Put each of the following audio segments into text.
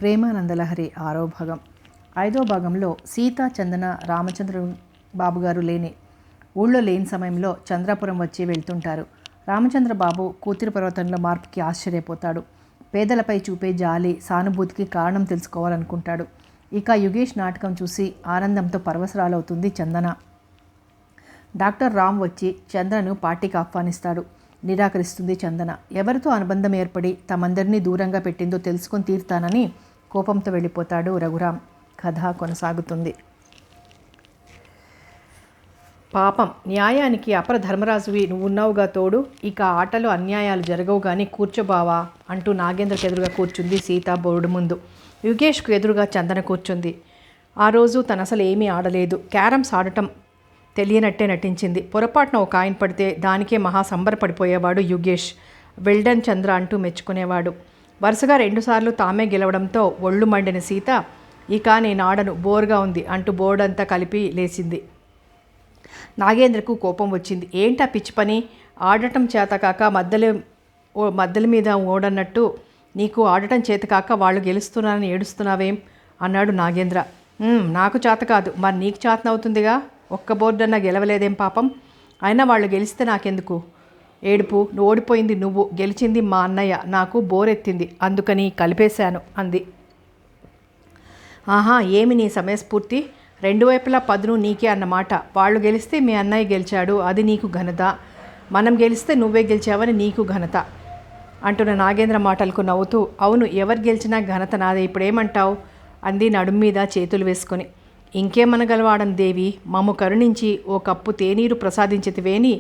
ప్రేమానందలహరి 6వ భాగం. 5వ భాగంలో సీతా చందన రామచంద్ర బాబు గారు ఊళ్ళో లేని సమయంలో చంద్రాపురం వచ్చి వెళ్తుంటారు. రామచంద్ర బాబు కూతురి పర్వతంలో మార్పుకి ఆశ్చర్యపోతాడు. పేదలపై చూపే జాలి సానుభూతికి కారణం తెలుసుకోవాలనుకుంటాడు. ఇక యుగేష్ నాటకం చూసి ఆనందంతో పరవశరాలవుతుంది చందన. డాక్టర్ రామ్ వచ్చి చందనను పార్టీకి ఆహ్వానిస్తాడు. నిరాకరిస్తుంది చందన. ఎవరితో అనుబంధం ఏర్పడి తమందరినీ దూరంగా పెట్టిందో తెలుసుకొని తీరుతానని కోపంతో వెళ్ళిపోతాడు రఘురామ్. కథ కొనసాగుతుంది. పాపం, న్యాయానికి అపర ధర్మరాజువి నువ్వున్నావుగా తోడు. ఇక ఆటలో అన్యాయాలు జరగవు కానీ కూర్చోబావా అంటూ నాగేంద్రకు ఎదురుగా కూర్చుంది సీత బోర్డు ముందు. యుగేష్కు ఎదురుగా చందన కూర్చుంది. ఆ రోజు తను అసలు ఏమీ ఆడలేదు. క్యారమ్స్ ఆడటం తెలియనట్టే నటించింది. పొరపాటున ఒక ఆయన పడితే దానికే మహా సంబరపడిపోయేవాడు యుగేష్. వెల్డన్ చంద్ర అంటూ మెచ్చుకునేవాడు. వరుసగా 2 సార్లు తామే గెలవడంతో ఒళ్ళు మండిన సీత ఇక నేను ఆడను, బోర్గా ఉంది అంటూ బోర్డంతా కలిపి లేచింది. నాగేంద్రకు కోపం వచ్చింది. ఏంటా పిచ్చి పని, ఆడటం చేతకాక మద్దెల మీద ఓడన్నట్టు నీకు ఆడటం చేతకాక వాళ్ళు గెలుస్తున్నారని ఏడుస్తున్నావేం అన్నాడు నాగేంద్ర. నాకు చేత కాదు, మరి నీకు చేతనవుతుందిగా. ఒక్క బోర్డన్నా గెలవలేదేం పాపం. అయినా వాళ్ళు గెలిస్తే నాకెందుకు ఏడుపు. ఓడిపోయింది నువ్వు, గెలిచింది మా అన్నయ్య. నాకు బోరెత్తింది, అందుకని కలిపేశాను అంది. ఆహా, ఏమి నీ సమయస్ఫూర్తి? 2 వైపులా పదును నీకే అన్నమాట. వాళ్ళు గెలిస్తే మీ అన్నయ్య గెలిచాడు, అది నీకు ఘనత. మనం గెలిస్తే నువ్వే గెలిచావని నీకు ఘనత అంటున్న నాగేంద్ర మాటలకు నవ్వుతూ, అవును, ఎవరు గెలిచినా ఘనత నాదే, ఇప్పుడేమంటావు అంది నడుం మీద చేతులు వేసుకొని. ఇంకేమనగలవాడం దేవి, మమ్ము కరుణించి ఓ కప్పు తేనీరు ప్రసాదించితివేని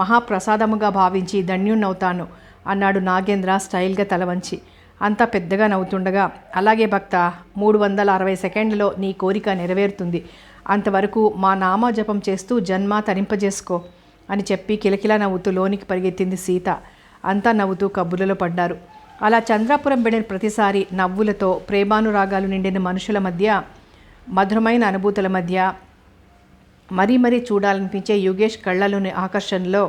మహాప్రసాదముగా భావించి ధన్యుణ్ణవుతాను అన్నాడు నాగేంద్ర స్టైల్గా తలవంచి. అంతా పెద్దగా నవ్వుతుండగా, అలాగే భక్త, 360 సెకండ్లలో నీ కోరిక నెరవేరుతుంది. అంతవరకు మా నామజపం చేస్తూ జన్మ తరింపజేసుకో అని చెప్పి కిలకిలా నవ్వుతూ లోనికి పరిగెత్తింది సీత. అంతా నవ్వుతూ కబుర్లలో పడ్డారు. అలా చంద్రాపురం వెళ్ళిన ప్రతిసారి నవ్వులతో ప్రేమానురాగాలు నిండిన మనుషుల మధ్య, మధురమైన అనుభూతుల మధ్య మరీ మరీ చూడాలనిపించే యుగేష్ కళ్ళలోని ఆకర్షణలో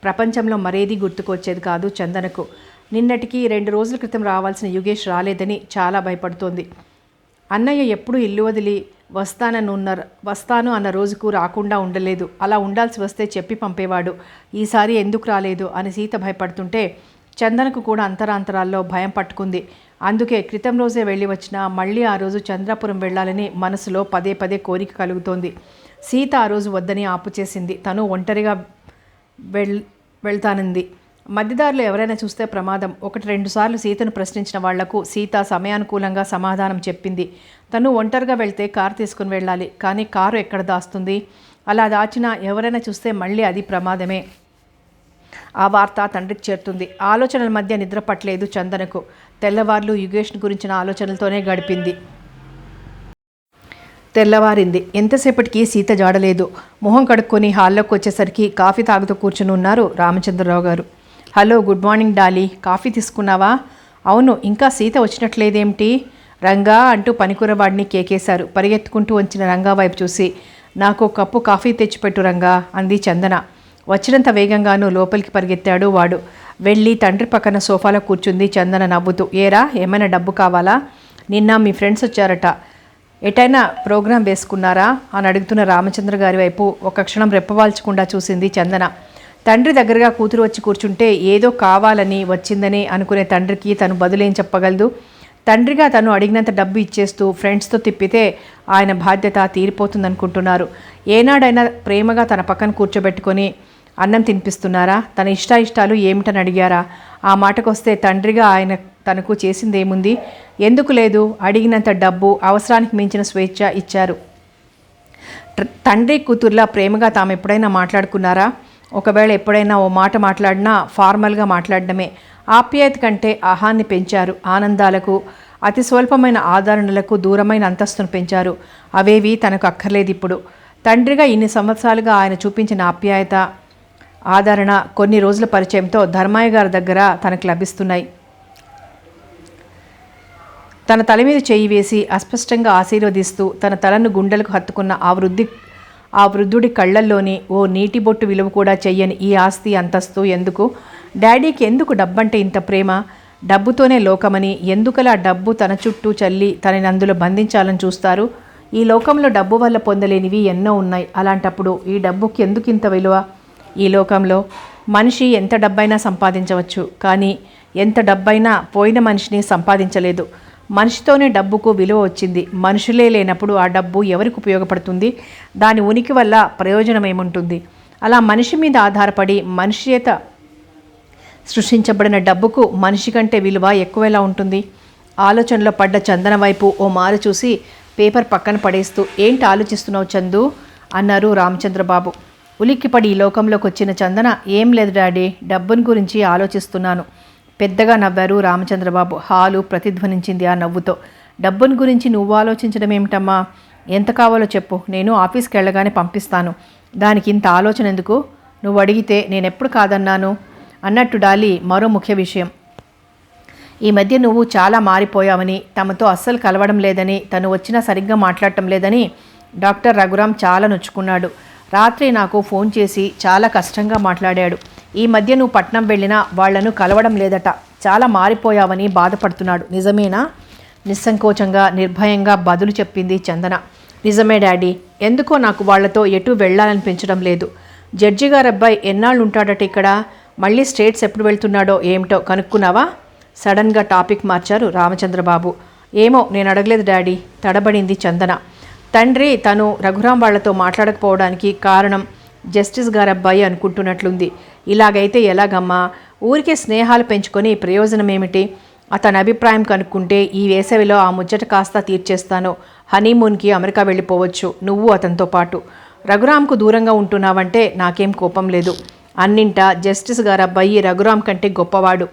ప్రపంచంలో మరేది గుర్తుకొచ్చేది కాదు చందనకు. నిన్నటికి 2 రోజుల క్రితం రావాల్సిన యుగేష్ రాలేదని చాలా భయపడుతోంది. అన్నయ్య ఎప్పుడు ఇల్లు వదిలి వస్తాను అన్న రోజుకు రాకుండా ఉండలేదు. అలా ఉండాల్సి వస్తే చెప్పి పంపేవాడు. ఈసారి ఎందుకు రాలేదు అని సీత భయపడుతుంటే చందనకు కూడా అంతరాంతరాల్లో భయం పట్టుకుంది. అందుకే క్రితం రోజే వెళ్ళి వచ్చినా మళ్ళీ ఆ రోజు చంద్రాపురం వెళ్ళాలని మనసులో పదే పదే కోరిక కలుగుతోంది. సీత ఆ రోజు వద్దని ఆపు చేసింది. తను ఒంటరిగా వెళ్తానంది. మధ్యదారిలో ఎవరైనా చూస్తే ప్రమాదం. 1-2 సార్లు సీతను ప్రశ్నించిన వాళ్లకు సీత సమయానుకూలంగా సమాధానం చెప్పింది. తను ఒంటరిగా వెళ్తే కారు తీసుకుని వెళ్ళాలి, కానీ కారు ఎక్కడ దాస్తుంది? అలా దాచినా ఎవరైనా చూస్తే మళ్ళీ అది ప్రమాదమే. ఆ వార్త తండ్రికి చేరుతుంది. ఆలోచనల మధ్య నిద్ర పట్టలేదు చందనకు. తెల్లవార్లు యుగేష్ని గురించిన ఆలోచనలతోనే గడిపింది. తెల్లవారింది. ఎంతసేపటికి సీత జాడలేదు. మొహం కడుక్కొని హాల్లోకి వచ్చేసరికి కాఫీ తాగుతూ కూర్చుని ఉన్నారు రామచంద్రరావు గారు. Hello, good morning Dolly, coffee తీసుకున్నావా? అవును, ఇంకా సీత వచ్చినట్లేదేమిటి రంగా అంటూ పనికూరవాడిని కేకేశారు. పరిగెత్తుకుంటూ వచ్చిన రంగా వైపు చూసి, నాకు కప్పు కాఫీ తెచ్చిపెట్టు రంగా అంది చందన. వచ్చినంత వేగంగానూ లోపలికి పరిగెత్తాడు వాడు. వెళ్ళి తండ్రి పక్కన సోఫాలో కూర్చుంది చందన నవ్వుతూ. ఏరా, ఏమైనా డబ్బు కావాలా? నిన్న మీ ఫ్రెండ్స్ వచ్చారట, ఎటైనా ప్రోగ్రాం వేసుకున్నారా అని అడుగుతున్న రామచంద్ర గారి వైపు ఒక క్షణం రెప్పవాల్చకుండా చూసింది చందన. తండ్రి దగ్గరగా కూతురు వచ్చి కూర్చుంటే ఏదో కావాలని వచ్చిందని అనుకునే తండ్రికి తను బదులేం చెప్పగలదు? తండ్రిగా తను అడిగినంత డబ్బు ఇచ్చేస్తూ ఫ్రెండ్స్తో తిప్పితే ఆయన బాధ్యత తీరిపోతుందనుకుంటున్నారు. ఏనాడైనా ప్రేమగా తన పక్కన కూర్చోబెట్టుకొని అన్నం తినిపిస్తున్నారా? తన ఇష్టాయిష్టాలు ఏమిటని అడిగారా? ఆ మాటకొస్తే తండ్రిగా ఆయన తనకు చేసిందేముంది? ఎందుకు లేదు? అడిగినంత డబ్బు, అవసరానికి మించిన స్వేచ్ఛ ఇచ్చారు. తండ్రి కూతుర్లా ప్రేమగా తాము ఎప్పుడైనా మాట్లాడుకున్నారా? ఒకవేళ ఎప్పుడైనా ఓ మాట మాట్లాడినా ఫార్మల్గా మాట్లాడడమే. ఆప్యాయత కంటే ఆహాన్ని పెంచారు. ఆనందాలకు, అతి స్వల్పమైన ఆదరణలకు దూరమైన అంతస్తును పెంచారు. అవేవి తనకు అక్కర్లేదు ఇప్పుడు. తండ్రిగా ఇన్ని సంవత్సరాలుగా ఆయన చూపించిన ఆప్యాయత, ఆదరణ కొన్ని రోజుల పరిచయంతో ధర్మయ్య గారి దగ్గర తనకు లభిస్తున్నాయి. తన తల మీద చేయి వేసి అస్పష్టంగా ఆశీర్వదిస్తూ తన తలను గుండెలకు హత్తుకున్న ఆ వృద్ధుడి కళ్ళల్లోని ఓ నీటి బొట్టు విలువ కూడా చెయ్యని ఈ ఆస్తి అంతస్తు ఎందుకు? డాడీకి ఎందుకు డబ్బంటే ఇంత ప్రేమ? డబ్బుతోనే లోకమని, ఎందుకలా డబ్బు తన చుట్టూ చల్లి తనని అందులో బంధించాలని చూస్తారు? ఈ లోకంలో డబ్బు వల్ల పొందలేనివి ఎన్నో ఉన్నాయి. అలాంటప్పుడు ఈ డబ్బుకి ఎందుకు ఇంత విలువ? ఈ లోకంలో మనిషి ఎంత డబ్బైనా సంపాదించవచ్చు, కానీ ఎంత డబ్బైనా పోయిన మనిషిని సంపాదించలేదు. మనిషితోనే డబ్బుకు విలువ వచ్చింది. మనుషులే లేనప్పుడు ఆ డబ్బు ఎవరికి ఉపయోగపడుతుంది? దాని ఉనికి వల్ల ప్రయోజనం ఏముంటుంది? అలా మనిషి మీద ఆధారపడి మనిషి చేత సృష్టించబడిన డబ్బుకు మనిషి కంటే విలువ ఎక్కువలా ఉంటుంది? ఆలోచనలో పడ్డ చందన వైపు ఓ మారు చూసి పేపర్ పక్కన పడేస్తూ, ఏంటి ఆలోచిస్తున్నావు చందు అన్నారు రామచంద్రబాబు. ఉలిక్కిపడి ఈ లోకంలోకి వచ్చిన చందన, ఏం లేదు డాడీ, డబ్బుని గురించి ఆలోచిస్తున్నాను. పెద్దగా నవ్వారు రామచంద్రబాబు. హాలు ప్రతిధ్వనించింది ఆ నవ్వుతో. డబ్బుని గురించి నువ్వు ఆలోచించడం ఏమిటమ్మా? ఎంత కావాలో చెప్పు, నేను ఆఫీస్కి వెళ్ళగానే పంపిస్తాను. దానికి ఇంత ఆలోచన ఎందుకు? నువ్వు అడిగితే నేనెప్పుడు కాదన్నాను? అన్నట్టు డాలీ, మరో ముఖ్య విషయం. ఈ మధ్య నువ్వు చాలా మారిపోయావని, తమతో అస్సలు కలవడం లేదని, తను వచ్చినా సరిగ్గా మాట్లాడటం లేదని డాక్టర్ రఘురామ్ చాలా నొచ్చుకున్నాడు. రాత్రి నాకు ఫోన్ చేసి చాలా కష్టంగా మాట్లాడాడు. ఈ మధ్య నువ్వు పట్నం వెళ్ళినా వాళ్లను కలవడం లేదట, చాలా మారిపోయావని బాధపడుతున్నాడు. నిజమేనా? నిస్సంకోచంగా నిర్భయంగా బదులు చెప్పింది చందన. నిజమే డాడీ, ఎందుకో నాకు వాళ్లతో ఎటు వెళ్ళాలనిపించడం లేదు. జడ్జి గారు అబ్బాయి ఎన్నాళ్ళు ఉంటాడట ఇక్కడ? మళ్ళీ స్టేట్స్ ఎప్పుడు వెళ్తున్నాడో ఏమిటో కనుక్కున్నావా? సడన్గా టాపిక్ మార్చారు రామచంద్రబాబు. ఏమో, నేను అడగలేదు డాడీ, తడబడింది చందన. తండ్రి తను రఘురాం వాళ్లతో మాట్లాడకపోవడానికి కారణం జస్టిస్ గారబ్బాయి అనుకుంటున్నట్లుంది. ఇలాగైతే ఎలాగమ్మా? ఊరికే స్నేహాలు పెంచుకొని ప్రయోజనం ఏమిటి? అతని అభిప్రాయం కనుక్కుంటే ఈ వేసవిలో ఆ ముచ్చట కాస్త తీర్చేస్తాను. హనీమూన్కి అమెరికా వెళ్ళిపోవచ్చు, నువ్వు అతనితో పాటు. రఘురాంకు దూరంగా ఉంటున్నావంటే నాకేం కోపం లేదు. అన్నింటా జస్టిస్ గారబ్బాయి రఘురాం కంటే గొప్పవాడు.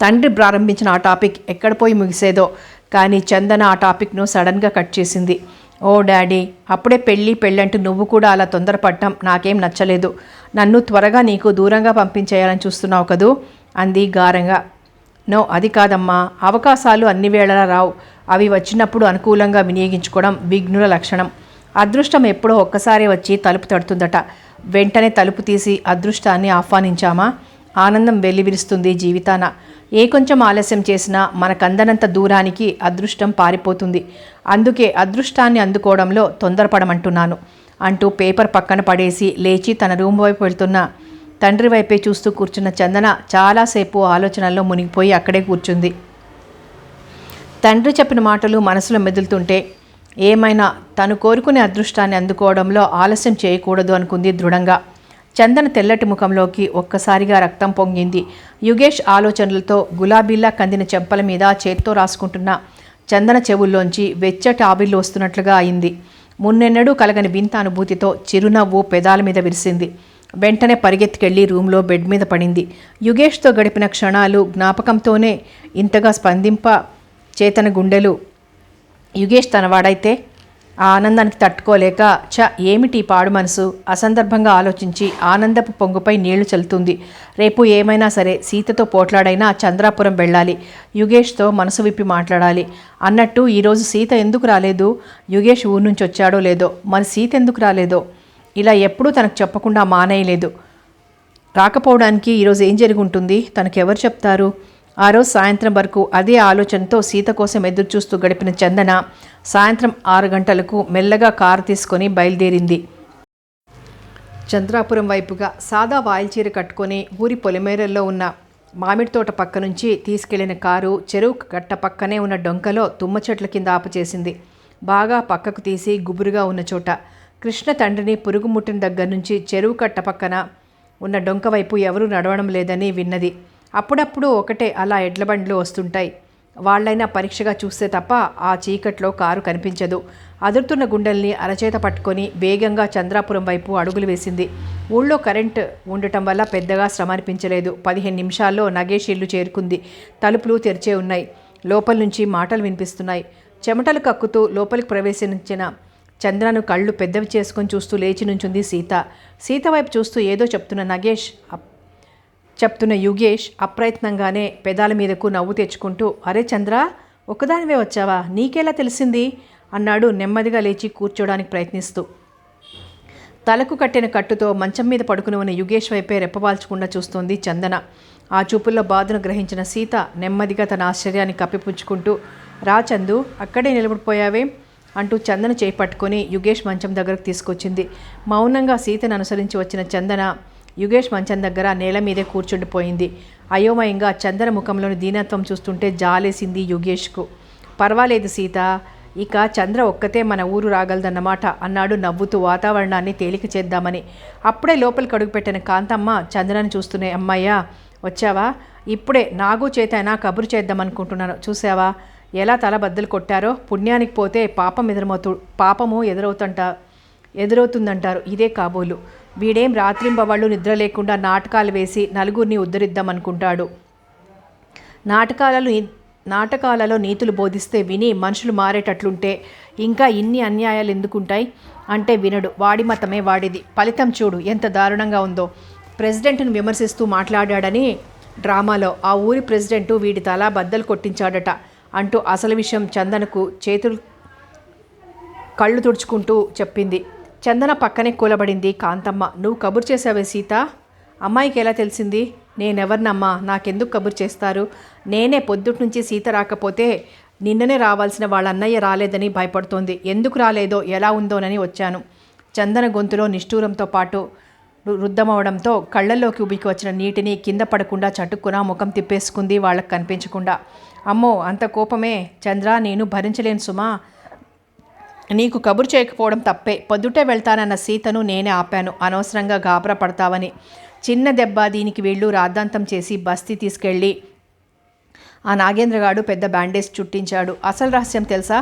తండ్రి ప్రారంభించిన ఆ టాపిక్ ఎక్కడ పోయి ముగిసేదో, కానీ చందన ఆ టాపిక్ను సడన్గా కట్ చేసింది. ఓ డాడీ, అప్పుడే పెళ్ళంటూ నువ్వు కూడా అలా తొందరపడటం నాకేం నచ్చలేదు. నన్ను త్వరగా నీకు దూరంగా పంపించేయాలని చూస్తున్నావు కదూ అంది గారంగా. నో, అది కాదమ్మా. అవకాశాలు అన్ని వేళలా రావు. అవి వచ్చినప్పుడు అనుకూలంగా వినియోగించుకోవడం విఘ్నుల లక్షణం. అదృష్టం ఎప్పుడో ఒక్కసారి వచ్చి తలుపు తడుతుందట. వెంటనే తలుపు తీసి అదృష్టాన్ని ఆహ్వానించామా? ఆనందం వెల్లివిరుస్తుంది జీవితాన. ఏ కొంచెం ఆలస్యం చేసినా మనకందనంత దూరానికి అదృష్టం పారిపోతుంది. అందుకే అదృష్టాన్ని అందుకోవడంలో తొందరపడమంటున్నాను అంటూ పేపర్ పక్కన పడేసి లేచి తన రూమ్ వైపు వెళ్తున్న తండ్రి వైపే చూస్తూ కూర్చున్న చందన చాలాసేపు ఆలోచనల్లో మునిగిపోయి అక్కడే కూర్చుంది. తండ్రి చెప్పిన మాటలు మనసులో మెదులుతుంటే ఏమైనా తను కోరుకునే అదృష్టాన్ని అందుకోవడంలో ఆలస్యం చేయకూడదు అనుకుంది దృఢంగా. చందన తెల్లటి ముఖంలోకి ఒక్కసారిగా రక్తం పొంగింది. యుగేష్ ఆలోచనలతో గులాబీలా కందిన చెంపల మీద చేత్తో రాసుకుంటున్న చందన చెవుల్లోంచి వెచ్చటి ఆవిర్లు వస్తున్నట్లుగా అయింది. మున్నెన్నడూ కలగని వింత అనుభూతితో చిరునవ్వు పెదాల మీద విరిసింది. వెంటనే పరిగెత్తుకెళ్లి రూమ్లో బెడ్ మీద పడింది. యుగేష్తో గడిపిన క్షణాలు జ్ఞాపకంతోనే ఇంతగా స్పందింప చేతన గుండెలు. యుగేష్ తనవాడైతే ఆ ఆనందానికి తట్టుకోలేక ఏమిటి పాడు మనసు అసందర్భంగా ఆలోచించి ఆనందపు పొంగుపై నీళ్లు చల్లుతుంది. రేపు ఏమైనా సరే సీతతో పోట్లాడైనా చంద్రాపురం వెళ్ళాలి, యుగేష్తో మనసు విప్పి మాట్లాడాలి అన్నట్టు ఈరోజు సీత ఎందుకు రాలేదు? యుగేష్ ఊరు నుంచి వచ్చాడో లేదో, మరి సీత ఎందుకు రాలేదో? ఇలా ఎప్పుడూ తనకు చెప్పకుండా మానేయలేదు. రాకపోవడానికి ఈరోజు ఏం జరిగి ఉంటుంది? తనకెవరు చెప్తారు? ఆ రోజు సాయంత్రం వరకు అదే ఆలోచనతో సీత కోసం ఎదురుచూస్తూ గడిపిన చందన సాయంత్రం 6 గంటలకు మెల్లగా కారు తీసుకొని బయలుదేరింది. చంద్రాపురం వైపుగా సాదా వాయిల్ చీర కట్టుకొని ఊరి పొలిమేరల్లో ఉన్న మామిడి తోట పక్క నుంచి తీసుకెళ్లిన కారు చెరువు గట్ట పక్కనే ఉన్న డొంకలో తుమ్మ చెట్ల కింద ఆపుచేసింది. బాగా పక్కకు తీసి గుబురుగా ఉన్న చోట కృష్ణ తండ్రిని పురుగు ముట్టిన దగ్గర నుంచి చెరువు కట్ట పక్కన ఉన్న డొంక వైపు ఎవరూ నడవడం లేదని విన్నది. అప్పుడప్పుడు ఒకటే అలా ఎడ్లబండ్లు వస్తుంటాయి. వాళ్ళైనా పరీక్షగా చూస్తే తప్ప ఆ చీకట్లో కారు కనిపించదు. అదురుతున్న గుండెల్ని అరచేత పట్టుకొని వేగంగా చంద్రాపురం వైపు అడుగులు వేసింది. ఊళ్ళో కరెంటు ఉండటం వల్ల పెద్దగా శ్రమ అనిపించలేదు. 15 నిమిషాల్లో నగేష్ ఇల్లు చేరుకుంది. తలుపులు తెరిచే ఉన్నాయి. లోపల నుంచి మాటలు వినిపిస్తున్నాయి. చెమటలు కక్కుతూ లోపలికి ప్రవేశించిన చంద్రను కళ్ళు పెద్దవి చేసుకొని చూస్తూ లేచి నుంచుంది సీత. సీత వైపు చూస్తూ ఏదో చెప్తున్న యుగేష్ అప్రయత్నంగానే పెదాల మీదకు నవ్వు తెచ్చుకుంటూ, అరే చంద్ర, ఒక్కదానివే వచ్చావా? నీకెలా తెలిసింది? అన్నాడు నెమ్మదిగా లేచి కూర్చోడానికి ప్రయత్నిస్తూ. తలకు కట్టిన కట్టుతో మంచం మీద పడుకుని ఉన్న యుగేష్ వైపే రెప్పవాల్చకుండా చూస్తోంది చందన. ఆ చూపుల్లో బాధను గ్రహించిన సీత నెమ్మదిగా తన ఆశ్చర్యాన్ని కప్పిపుచ్చుకుంటూ, రా చందు, అక్కడే నిలబడిపోయావే అంటూ చందన చేయి పట్టుకొని యుగేష్ మంచం దగ్గరకు తీసుకొచ్చింది. మౌనంగా సీతను అనుసరించి వచ్చిన చందన యుగేష్ మంచం దగ్గర నేల మీదే కూర్చుండిపోయింది. అయోమయంగా చందన ముఖంలోని దీనత్వం చూస్తుంటే జాలేసింది యుగేష్కు. పర్వాలేదు సీత, ఇక చంద్ర ఒక్కతే మన ఊరు రాగలదన్నమాట అన్నాడు నవ్వుతూ వాతావరణాన్ని తేలిక చేద్దామని. అప్పుడే లోపలికి అడుగుపెట్టిన కాంతమ్మ చంద్రను చూస్తూనే, అమ్మాయ్యా వచ్చావా? ఇప్పుడే నాగు చేతైనా కబురు చేద్దామనుకుంటున్నాను. చూసావా ఎలా తల బద్దలు కొట్టారో? పుణ్యానికి పోతే పాపము ఎదురవుతుందంటారు. ఇదే కాబోలు. వీడేం రాత్రింబవళ్ళు నిద్ర లేకుండా నాటకాలు వేసి నలుగురిని ఉద్ధరిద్దామనుకుంటాడు. నాటకాలలో నీతులు బోధిస్తే విని మనుషులు మారేటట్లుంటే ఇంకా ఇన్ని అన్యాయాలు ఎందుకుంటాయి అంటే వినడు. వాడి మతమే వాడిది. ఫలితం చూడు ఎంత దారుణంగా ఉందో. ప్రెసిడెంట్ను విమర్శిస్తూ మాట్లాడాడని డ్రామాలో ఆ ఊరి ప్రెసిడెంటు వీడి తల బద్దలు కొట్టించాడట అంటూ అసలు విషయం చందనకు కళ్ళు తుడుచుకుంటూ చెప్పింది. చందన పక్కనే కూలబడింది కాంతమ్మ. నువ్వు కబురు చేసావే సీత? అమ్మాయికి ఎలా తెలిసింది? నేనెవరినమ్మా, నాకెందుకు కబురు చేస్తారు? నేనే పొద్దుటి నుంచి సీత రాకపోతే నిన్ననే రావాల్సిన వాళ్ళ అన్నయ్య రాలేదని భయపడుతోంది. ఎందుకు రాలేదో ఎలా ఉందోనని వచ్చాను. చందన గొంతులో నిష్ఠూరంతో పాటు రుద్దమవడంతో కళ్ళల్లోకి ఉబికి వచ్చిన నీటిని కింద పడకుండా చటుక్కున ముఖం తిప్పేసుకుంది వాళ్ళకి కనిపించకుండా. అమ్మో అంత కోపమే చంద్ర, నేను భరించలేను సుమా. నీకు కబురు చేయకపోవడం తప్పే. పొద్దుటే వెళ్తానన్న సీతను నేనే ఆపాను, అనవసరంగా గాబరా పడతావని. చిన్న దెబ్బ దీనికి వీళ్ళు రాద్ధాంతం చేసి బస్తీ తీసుకెళ్ళి ఆ నాగేంద్రగాడు పెద్ద బ్యాండేజ్ చుట్టించాడు. అసలు రహస్యం తెలుసా?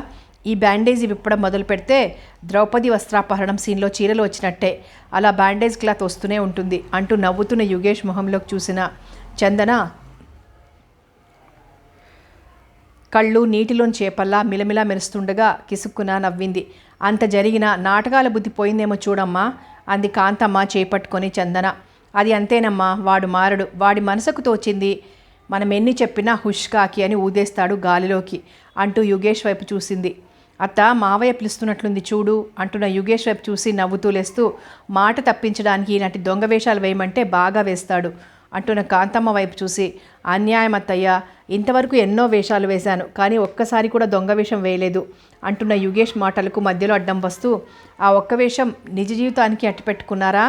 ఈ బ్యాండేజీ విప్పడం మొదలు పెడితే ద్రౌపది వస్త్రాపహరణం సీన్లో చీరలు వచ్చినట్టే అలా బ్యాండేజ్ క్లాత్ వస్తూనే ఉంటుంది అంటూ నవ్వుతున్న యుగేష్ మొహంలోకి చూసిన చందన కళ్ళు నీటిలోని చేపల్లా మిలమిలా మెరుస్తుండగా కిసుక్కున నవ్వింది. అంత జరిగిన నాటకాల బుద్ధి పోయిందేమో చూడమ్మా అంది కాంతమ్మ చేపట్టుకొని చందన. అది అంతేనమ్మా, వాడు మారడు. వాడి మనసుకు తోచింది మనం ఎన్ని చెప్పినా హుష్కాకి అని ఊదేస్తాడు గాలిలోకి అంటూ యుగేష్ వైపు చూసింది. అత్త, మావయ్య పిలుస్తున్నట్లుంది చూడు అంటున్న యుగేష్ వైపు చూసి నవ్వుతూ లేస్తూ, మాట తప్పించడానికి ఇలాంటి దొంగ వేషాలు వేయమంటే బాగా వేస్తాడు అంటున్న కాంతమ్మ వైపు చూసి, అన్యాయం అత్తయ్య, ఇంతవరకు ఎన్నో వేషాలు వేశాను కానీ ఒక్కసారి కూడా దొంగ వేషం వేయలేదు అంటున్న యుగేష్ మాటలకు మధ్యలో అడ్డం వస్తూ, ఆ ఒక్క వేషం నిజ జీవితానికి అట్టిపెట్టుకున్నారా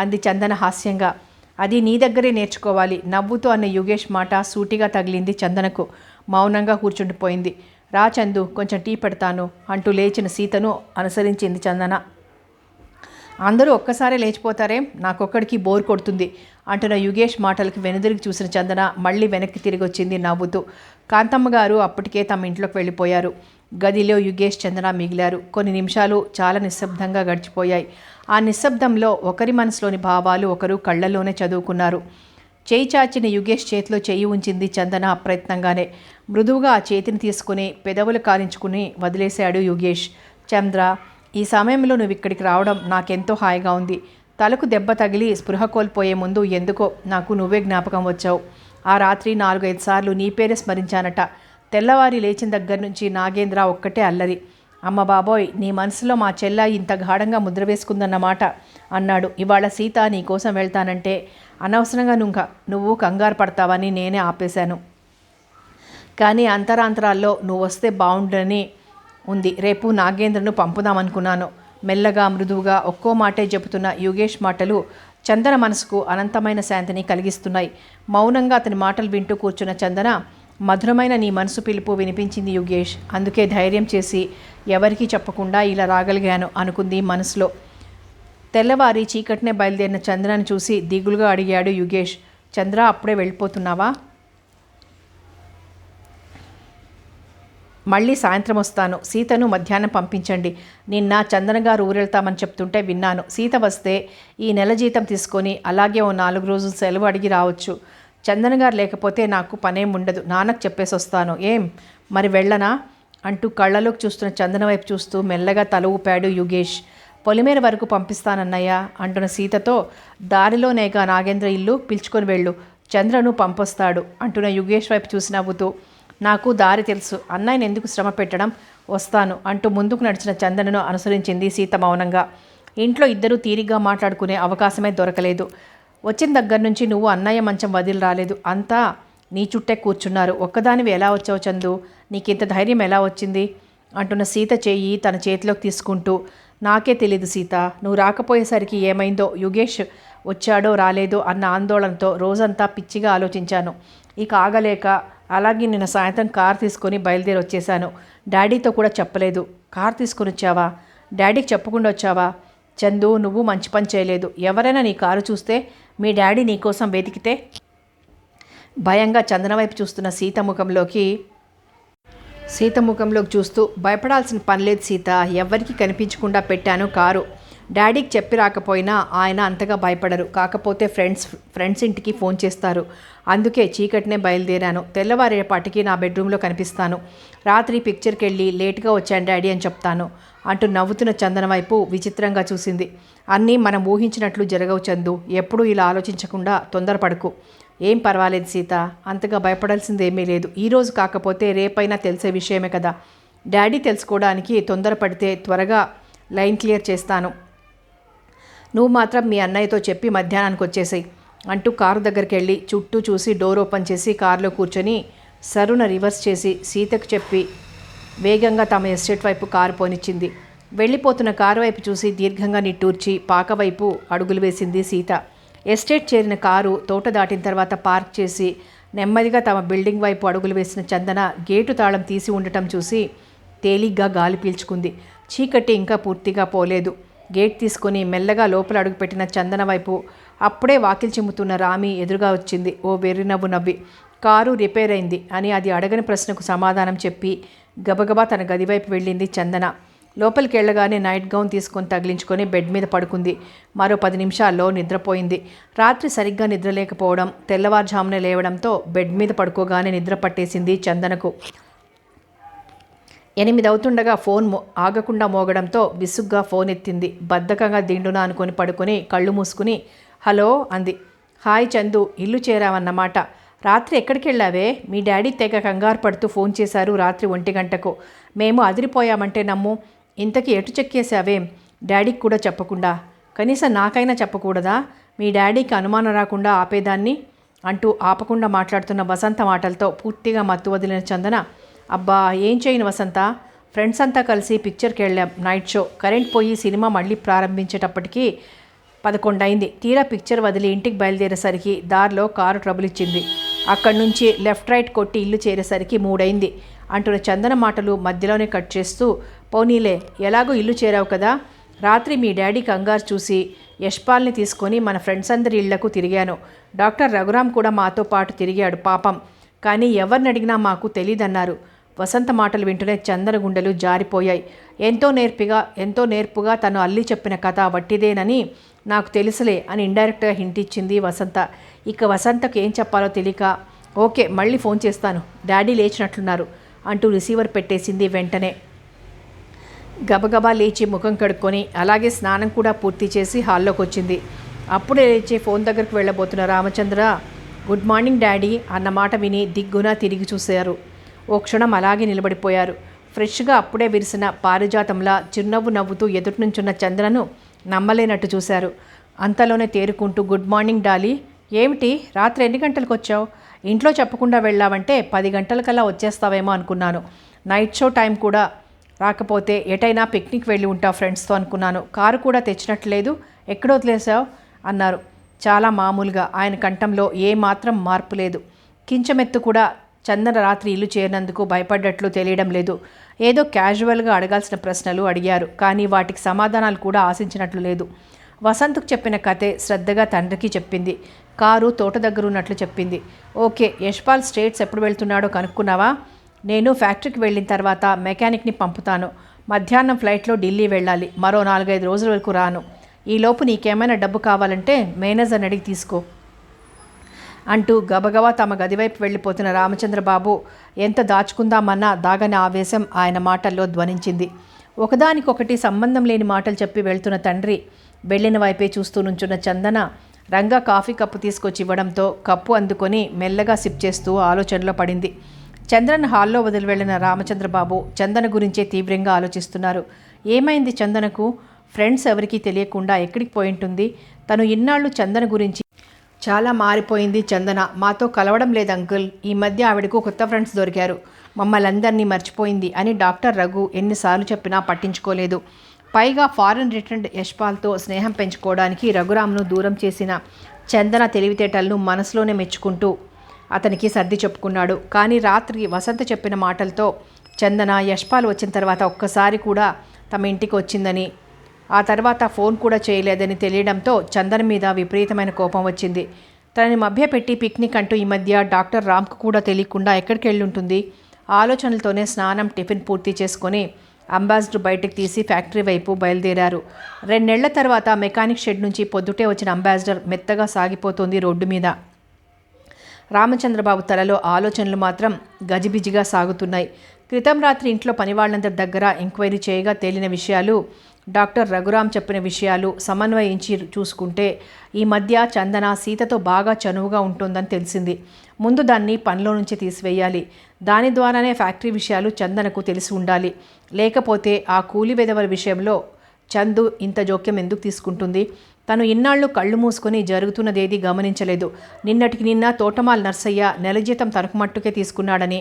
అంది చందన హాస్యంగా. అది నీ దగ్గరే నేర్చుకోవాలి. నవ్వుతూ అన్న యుగేష్ మాట సూటిగా తగిలింది చందనకు. మౌనంగా కూర్చుండిపోయింది. రా చందు, కొంచెం టీ పెడతాను అంటూ లేచిన సీతను అనుసరించింది చందన. అందరూ ఒక్కసారే లేచిపోతారేం, నాకొక్కడికి బోర్ కొడుతుంది అంటున్న యుగేష్ మాటలకి వెనుదిరిగి చూసిన చందన మళ్ళీ వెనక్కి తిరిగి వచ్చింది నవ్వుతూ. కాంతమ్మ గారు అప్పటికే తమ ఇంట్లోకి వెళ్ళిపోయారు. గదిలో యుగేష్ చందన మిగిలారు. కొన్ని నిమిషాలు చాలా నిశ్శబ్దంగా గడిచిపోయాయి. ఆ నిశ్శబ్దంలో ఒకరి మనసులోని భావాలు ఒకరు కళ్ళల్లోనే చదువుకున్నారు. చేయి చాచిన యుగేష్ చేతిలో చెయ్యి ఉంచింది చందన అప్రయత్నంగానే. మృదువుగా ఆ చేతిని తీసుకుని పెదవులు కారించుకుని వదిలేశాడు యుగేష్. చంద్ర, ఈ సమయంలో నువ్వు ఇక్కడికి రావడం నాకెంతో హాయిగా ఉంది. తలకు దెబ్బ తగిలి స్పృహ కోల్పోయే ముందు ఎందుకో నాకు నువ్వే జ్ఞాపకం వచ్చావు. ఆ రాత్రి 4-5 సార్లు నీ పేరే స్మరించానట. తెల్లవారి లేచిన దగ్గర నుంచి నాగేంద్ర ఒక్కటే అల్లరి. అమ్మ బాబోయ్, నీ మనసులో మా చెల్ల ఇంత గాఢంగా ముద్ర వేసుకుందన్నమాట అన్నాడు. ఇవాళ సీత నీ కోసం వెళ్తానంటే అనవసరంగా నువ్వు కంగారు పడతావని నేనే ఆపేశాను. కానీ అంతరాంతరాల్లో నువ్వు వస్తే బాగుండని ఉంది. రేపు నాగేంద్రను పంపుదామనుకున్నాను. మెల్లగా మృదువుగా ఒక్కో మాటే చెబుతున్న యుగేష్ మాటలు చందన మనసుకు అనంతమైన శాంతిని కలిగిస్తున్నాయి. మౌనంగా అతని మాటలు వింటూ కూర్చున్న చందన, మధురమైన నీ మనసు పిలుపు వినిపించింది యుగేష్. అందుకే ధైర్యం చేసి ఎవరికీ చెప్పకుండా ఇలా రాగలిగాను అనుకుంది మనసులో. తెల్లవారి చీకటినే బయలుదేరిన చంద్రను చూసి దిగులుగా అడిగాడు యుగేష్. చంద్ర, అప్పుడే వెళ్ళిపోతున్నావా? మళ్ళీ సాయంత్రం వస్తాను. సీతను మధ్యాహ్నం పంపించండి. నిన్న చందన గారు ఊరెళ్తామని చెప్తుంటే విన్నాను. సీత వస్తే ఈ నెల జీతం తీసుకొని అలాగే ఓ 4 రోజులు సెలవు అడిగి రావచ్చు. చందన గారు లేకపోతే నాకు పనేం ఉండదు. నాన్నకు చెప్పేసి వస్తాను. ఏం మరి వెళ్ళనా అంటూ కళ్ళలోకి చూస్తున్న చందన వైపు చూస్తూ మెల్లగా తల ఊపాడు యుగేష్. పొలిమేర వరకు పంపిస్తానన్నయ్య అంటున్న సీతతో, దారిలోనేగా నాగేంద్ర ఇల్లు, పిలుచుకొని వెళ్ళు, చంద్రను పంపొస్తాడు అంటున్న యుగేష్ వైపు చూసి నవ్వుతూ, నాకు దారి తెలుసు, అన్నయ్యను ఎందుకు శ్రమ పెట్టడం, వస్తాను అంటూ ముందుకు నడిచిన చందనను అనుసరించింది సీత మౌనంగా. ఇంట్లో ఇద్దరూ తీరిగ్గా మాట్లాడుకునే అవకాశమే దొరకలేదు. వచ్చిన దగ్గర నుంచి నువ్వు అన్నయ్య మంచం వదిలి రాలేదు. అంతా నీ చుట్టే కూర్చున్నారు. ఒక్కదానివి ఎలా వచ్చావు చందు? నీకింత ధైర్యం ఎలా వచ్చింది అంటున్న సీత చెయ్యి తన చేతిలోకి తీసుకుంటూ, నాకే తెలీదు సీత, నువ్వు రాకపోయేసరికి ఏమైందో, యుగేష్ వచ్చాడో రాలేదో అన్న ఆందోళనతో రోజంతా పిచ్చిగా ఆలోచించాను. ఇక ఆగలేక అలాగే నిన్న సాయంత్రం కార్ తీసుకొని బయలుదేరి వచ్చేసాను. డాడీతో కూడా చెప్పలేదు. కార్ తీసుకొని వచ్చావా? డాడీకి చెప్పకుండా వచ్చావా? చందు, నువ్వు మంచి పని చేయలేదు. ఎవరైనా నీ కారు చూస్తే, మీ డాడీ నీకోసం వెతికితే. భయంగా చందన వైపు చూస్తున్న సీత ముఖంలోకి చూస్తూ, భయపడాల్సిన పని లేదు సీత, ఎవ్వరికీ కనిపించకుండా పెట్టాను కారు. డాడీకి చెప్పి రాకపోయినా ఆయన అంతగా భయపడరు. కాకపోతే ఫ్రెండ్స్ ఇంటికి ఫోన్ చేస్తారు. అందుకే చీకటినే బయలుదేరాను. తెల్లవారేపాటికి నా బెడ్రూమ్లో కనిపిస్తాను. రాత్రి పిక్చర్కి వెళ్ళి లేట్గా వచ్చాను డాడీ అని చెప్తాను అంటూ నవ్వుతున్న చందన వైపు విచిత్రంగా చూసింది. అన్నీ మనం ఊహించినట్లు జరగవు చందు. ఎప్పుడూ ఇలా ఆలోచించకుండా తొందరపడకు. ఏం పర్వాలేదు సీత, అంతగా భయపడాల్సిందేమీ లేదు. ఈరోజు కాకపోతే రేపైనా తెలిసే విషయమే కదా. డాడీ తెలుసుకోవడానికి తొందరపడితే త్వరగా లైన్ క్లియర్ చేస్తాను. నువ్వు మాత్రం మీ అన్నయ్యతో చెప్పి మధ్యాహ్నానికి వచ్చేసాయి అంటూ కారు దగ్గరికి వెళ్ళి చుట్టూ చూసి డోర్ ఓపెన్ చేసి కారులో కూర్చొని సరున రివర్స్ చేసి సీతకు చెప్పి వేగంగా తమ ఎస్టేట్ వైపు కారు పోనిచ్చింది. వెళ్ళిపోతున్న కారు వైపు చూసి దీర్ఘంగా నిట్టూర్చి పాక వైపు అడుగులు వేసింది సీత. ఎస్టేట్ చేరిన కారు తోట దాటిన తర్వాత పార్క్ చేసి నెమ్మదిగా తమ బిల్డింగ్ వైపు అడుగులు వేసిన చందన గేటు తాళం తీసి ఉండటం చూసి తేలిగ్గా గాలి పీల్చుకుంది. చీకటి ఇంకా పూర్తిగా పోలేదు. గేట్ తీసుకొని మెల్లగా లోపల అడుగుపెట్టిన చందన వైపు అప్పుడే వాకిలి చిమ్ముతున్న రామి ఎదురుగా వచ్చింది. ఓ వెర్రి నవ్వు నవ్వి, కారు రిపేర్ అయింది అని అది అడగని ప్రశ్నకు సమాధానం చెప్పి గబగబా తన గది వైపు వెళ్ళింది చందన. లోపలికి వెళ్ళగానే నైట్ గౌన్ తీసుకొని తగిలించుకొని బెడ్ మీద పడుకుంది. మరో 10 నిమిషాల్లో నిద్రపోయింది. రాత్రి సరిగ్గా నిద్రలేకపోవడం, తెల్లవారుజామునే లేవడంతో బెడ్ మీద పడుకోగానే నిద్ర పట్టేసింది చందనకు. 8 అవుతుండగా ఫోన్ ఆగకుండా మోగడంతో విసుగ్గా ఫోన్ ఎత్తింది. బద్ధకంగా దిండున అనుకొని పడుకొని కళ్ళు మూసుకుని హలో అంది. హాయ్ చందు, ఇల్లు చేరావన్నమాట. రాత్రి ఎక్కడికి వెళ్ళావే? మీ డాడీ తెగ కంగారు పడుతూ ఫోన్ చేశారు రాత్రి 1 గంటకు. మేము అదిరిపోయామంటే నమ్ము. ఇంతకీ ఎటు చెక్కేశావేం? డాడీకి కూడా చెప్పకుండా. కనీసం నాకైనా చెప్పకూడదా? మీ డాడీకి అనుమానం రాకుండా ఆపేదాన్ని అంటూ ఆపకుండా మాట్లాడుతున్న వసంత మాటలతో పూర్తిగా మత్తు వదిలిన చందన, అబ్బా ఏం చేయను వసంత, ఫ్రెండ్స్ అంతా కలిసి పిక్చర్కి వెళ్ళాం. Night show. కరెంట్ పోయి సినిమా మళ్ళీ ప్రారంభించేటప్పటికి 11 అయింది. తీరా పిక్చర్ వదిలి ఇంటికి బయలుదేరేసరికి దారిలో కారు ట్రబుల్ ఇచ్చింది. అక్కడి నుంచి లెఫ్ట్ రైట్ కొట్టి ఇల్లు చేరేసరికి 3 అయింది అంటున్న చందన మాటలు మధ్యలోనే కట్ చేస్తూ, పోనీలే ఎలాగో ఇల్లు చేరావు కదా. రాత్రి మీ డాడీ కంగారు చూసి యశ్పాల్ని తీసుకొని మన ఫ్రెండ్స్ అందరి ఇళ్లకు తిరిగాను. డాక్టర్ రఘురామ్ కూడా మాతో పాటు తిరిగాడు పాపం. కానీ ఎవరిని అడిగినా మాకు తెలీదన్నారు. వసంత మాటలు వింటూనే చందన గుండెలు జారిపోయాయి. ఎంతో నేర్పుగా తను అల్లి చెప్పిన కథ వట్టిదేనని నాకు తెలుసులే అని ఇండైరెక్ట్గా హింట్ ఇచ్చింది వసంత. ఇక వసంతకు ఏం చెప్పాలో తెలియక, ఓకే మళ్ళీ ఫోన్ చేస్తాను, డాడీ లేచినట్లున్నారు అంటూ రిసీవర్ పెట్టేసింది. వెంటనే గబగబా లేచి ముఖం కడుక్కొని అలాగే స్నానం కూడా పూర్తి చేసి హాల్లోకి వచ్చింది. అప్పుడే లేచి ఫోన్ దగ్గరకు వెళ్ళబోతున్న రామచంద్ర, గుడ్ మార్నింగ్ డాడీ అన్న మాట విని దిగ్గున తిరిగి చూశారు. ఓ క్షణం అలాగే నిలబడిపోయారు. ఫ్రెష్గా అప్పుడే విరిసిన పారిజాతంలా చిరునవ్వు నవ్వుతూ ఎదుటి నుంచున్న చంద్రను నమ్మలేనట్టు చూశారు. అంతలోనే తేరుకుంటూ, గుడ్ మార్నింగ్ డాలీ. ఏమిటి రాత్రి ఎన్ని గంటలకు వచ్చావు? ఇంట్లో చెప్పకుండా వెళ్ళావంటే 10 గంటలకల్లా వచ్చేస్తావేమో అనుకున్నాను. నైట్ షో టైం కూడా రాకపోతే ఎటైనా పిక్నిక్ వెళ్ళి ఉంటావు ఫ్రెండ్స్తో అనుకున్నాను. కారు కూడా తెచ్చినట్లేదు, ఎక్కడ వదిలేసావు అన్నారు చాలా మామూలుగా. ఆయన కంఠంలో ఏమాత్రం మార్పు లేదు. కించమెత్తు కూడా చందన రాత్రి ఇల్లు చేరినందుకు భయపడ్డట్లు తెలియడం లేదు. ఏదో క్యాజువల్గా అడగాల్సిన ప్రశ్నలు అడిగారు, కానీ వాటికి సమాధానాలు కూడా ఆశించినట్లు లేదు. వసంత్కు చెప్పిన కథే శ్రద్ధగా తండ్రికి చెప్పింది. కారు తోట దగ్గర ఉన్నట్లు చెప్పింది. ఓకే, యశ్పాల్ స్టేట్స్ ఎప్పుడు వెళ్తున్నాడో కనుక్కున్నావా? నేను ఫ్యాక్టరీకి వెళ్ళిన తర్వాత మెకానిక్ని పంపుతాను. మధ్యాహ్నం ఫ్లైట్లో ఢిల్లీ వెళ్ళాలి. మరో 4-5 రోజుల వరకు రాను. ఈలోపు నీకేమైనా డబ్బు కావాలంటే మేనేజర్ని అడిగి తీసుకో అంటూ గబగబా తమ గదివైపు వెళ్ళిపోతున్న రామచంద్రబాబు ఎంత దాచుకుందామన్నా దాగని ఆవేశం ఆయన మాటల్లో ధ్వనించింది. ఒకదానికొకటి సంబంధం లేని మాటలు చెప్పి వెళ్తున్న తండ్రి వెళ్ళిన వైపే చూస్తూ నుంచున్న చందన రంగా కాఫీ కప్పు తీసుకొచ్చి ఇవ్వడంతో కప్పు అందుకొని మెల్లగా సిప్ చేస్తూ ఆలోచనలో పడింది. చంద్రన్ హాల్లో వదిలి వెళ్ళిన రామచంద్రబాబు చందన గురించే తీవ్రంగా ఆలోచిస్తున్నారు. ఏమైంది చందనకు? ఫ్రెండ్స్ ఎవరికీ తెలియకుండా ఎక్కడికి పోయింటుంది? తను ఇన్నాళ్ళు చందన గురించి చాలా మారిపోయింది చందన. మాతో కలవడం లేదు అంకుల్. ఈ మధ్య ఆవిడకు కొత్త ఫ్రెండ్స్ దొరికారు. మమ్మల్ని అందరినీ మర్చిపోయింది అని డాక్టర్ రఘు ఎన్నిసార్లు చెప్పినా పట్టించుకోలేదు. పైగా ఫారెన్ రిటర్న్డ్ యశ్పాల్తో స్నేహం పెంచుకోవడానికి రఘురామ్ను దూరం చేసిన చందన తెలివితేటలను మనసులోనే మెచ్చుకుంటూ అతనికి సర్ది చెప్పుకున్నాడు. కానీ రాత్రి వసంత చెప్పిన మాటలతో చందన యశ్పాల్ వచ్చిన తర్వాత ఒక్కసారి కూడా తమ ఇంటికి వచ్చిందని, ఆ తర్వాత ఫోన్ కూడా చేయలేదని తెలియడంతో చందన మీద విపరీతమైన కోపం వచ్చింది. తనని మభ్యపెట్టి పిక్నిక్ అంటూ ఈ మధ్య డాక్టర్ రామ్కు కూడా తెలియకుండా ఎక్కడికి వెళ్ళుంటుంది. ఆలోచనలతోనే స్నానం టిఫిన్ పూర్తి చేసుకొని అంబాసిడర్ బయటకు తీసి ఫ్యాక్టరీ వైపు బయలుదేరారు. 2 నెలల తర్వాత మెకానిక్ షెడ్ నుంచి పొద్దుటే వచ్చిన అంబాసిడర్ మెత్తగా సాగిపోతుంది రోడ్డు మీద. రామచంద్రబాబు తలలో ఆలోచనలు మాత్రం గజిబిజిగా సాగుతున్నాయి. క్రితం రాత్రి ఇంట్లో పనివాళ్ళందరి దగ్గర ఎంక్వైరీ చేయగా తేలిన విషయాలు, డాక్టర్ రఘురామ్ చెప్పిన విషయాలు సమన్వయించి చూసుకుంటే ఈ మధ్య చందన సీతతో బాగా చనువుగా ఉంటుందని తెలిసింది. ముందు దాన్ని పనిలో నుంచి తీసివేయాలి. దాని ద్వారానే ఫ్యాక్టరీ విషయాలు చందనకు తెలిసి ఉండాలి. లేకపోతే ఆ కూలి వెధవల విషయంలో చందు ఇంత జోక్యం ఎందుకు తీసుకుంటుంది? తను ఇన్నాళ్ళు కళ్ళు మూసుకొని జరుగుతున్నదేది గమనించలేదు. నిన్నటికి నిన్న తోటమాల్ నర్సయ్య నెల జీతం తనకు మట్టుకే తీసుకున్నాడని,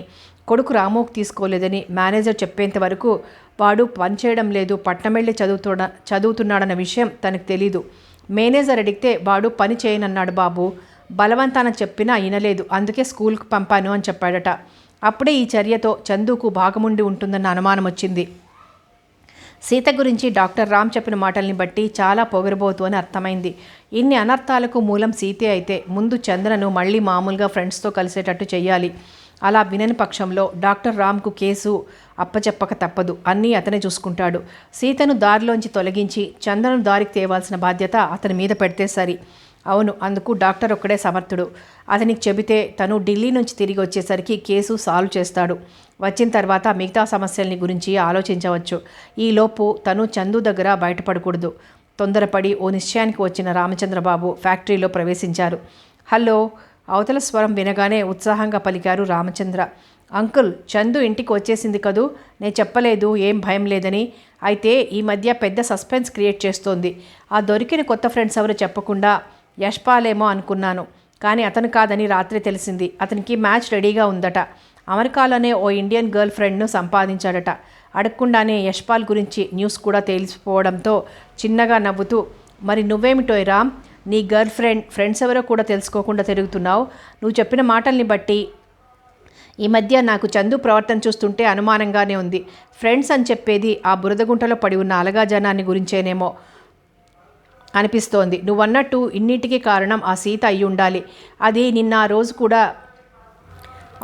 కొడుకు రామోకు తీసుకోలేదని మేనేజర్ చెప్పేంత వరకు వాడు పనిచేయడం లేదు, పట్నమెళ్ళి చదువుతున్నాడన్న విషయం తనకు తెలీదు. మేనేజర్ అడిగితే వాడు పని చేయనన్నాడు బాబు. బలవంతాన చెప్పినా వినలేదు, అందుకే స్కూల్కి పంపాను అని చెప్పాడట. అప్పుడే ఈ చర్యతో చందుకు భాగముండి ఉంటుందన్న అనుమానం వచ్చింది. సీత గురించి డాక్టర్ రామ్ చెప్పిన మాటల్ని బట్టి చాలా పొగరబోతు అని అర్థమైంది. ఇన్ని అనర్థాలకు మూలం సీతే అయితే ముందు చంద్రను మళ్ళీ మామూలుగా ఫ్రెండ్స్తో కలిసేటట్టు చెయ్యాలి. అలా వినని పక్షంలో డాక్టర్ రామ్కు కేసు అప్పచెప్పక తప్పదు. అన్నీ అతనే చూసుకుంటాడు. సీతను దారిలోంచి తొలగించి చంద్రను దారికి తేవాల్సిన బాధ్యత అతని మీద పెడితే సరి. అవును, అందుకు డాక్టర్ ఒక్కడే సమర్థుడు. అతనికి చెబితే తను ఢిల్లీ నుంచి తిరిగి వచ్చేసరికి కేసు సాల్వ్ చేస్తాడు. వచ్చిన తర్వాత మిగతా సమస్యల్ని గురించి ఆలోచించవచ్చు. ఈలోపు తను చందు దగ్గర బయటపడకూడదు. తొందరపడి ఓ నిశ్చయానికి వచ్చిన రామచంద్రబాబు ఫ్యాక్టరీలో ప్రవేశించారు. హలో, అవతల స్వరం వినగానే ఉత్సాహంగా పలికారు రామచంద్ర. అంకుల్, చందు ఇంటికి వచ్చేసింది కదూ? నేను చెప్పలేదు ఏం భయం లేదని. అయితే ఈ మధ్య పెద్ద సస్పెన్స్ క్రియేట్ చేస్తోంది. ఆ దొరికిన కొత్త ఫ్రెండ్స్ ఎవరు చెప్పకుండా యశ్పాలేమో అనుకున్నాను, కానీ అతను కాదని రాత్రి తెలిసింది. అతనికి మ్యాచ్ రెడీగా ఉందట. అమెరికాలోనే ఓ ఇండియన్ గర్ల్ ఫ్రెండ్ను సంపాదించాడట. అడగకుండానే యశ్పాల్ గురించి న్యూస్ కూడా తెలిసిపోవడంతో చిన్నగా నవ్వుతూ, మరి నువ్వేమిటోయ్ రామ్, నీ గర్ల్ ఫ్రెండ్స్ ఎవరో కూడా తెలుసుకోకుండా తిరుగుతున్నావు. నువ్వు చెప్పిన మాటల్ని బట్టి ఈ మధ్య నాకు చందు ప్రవర్తన చూస్తుంటే అనుమానంగానే ఉంది. ఫ్రెండ్స్ అని చెప్పేది ఆ బురదగుంటలో పడి ఉన్న అలగా జనాన్ని గురించేనేమో అనిపిస్తోంది. నువ్వన్నట్టు ఇన్నిటికీ కారణం ఆ సీత అయి ఉండాలి. అది నిన్న ఆ రోజు కూడా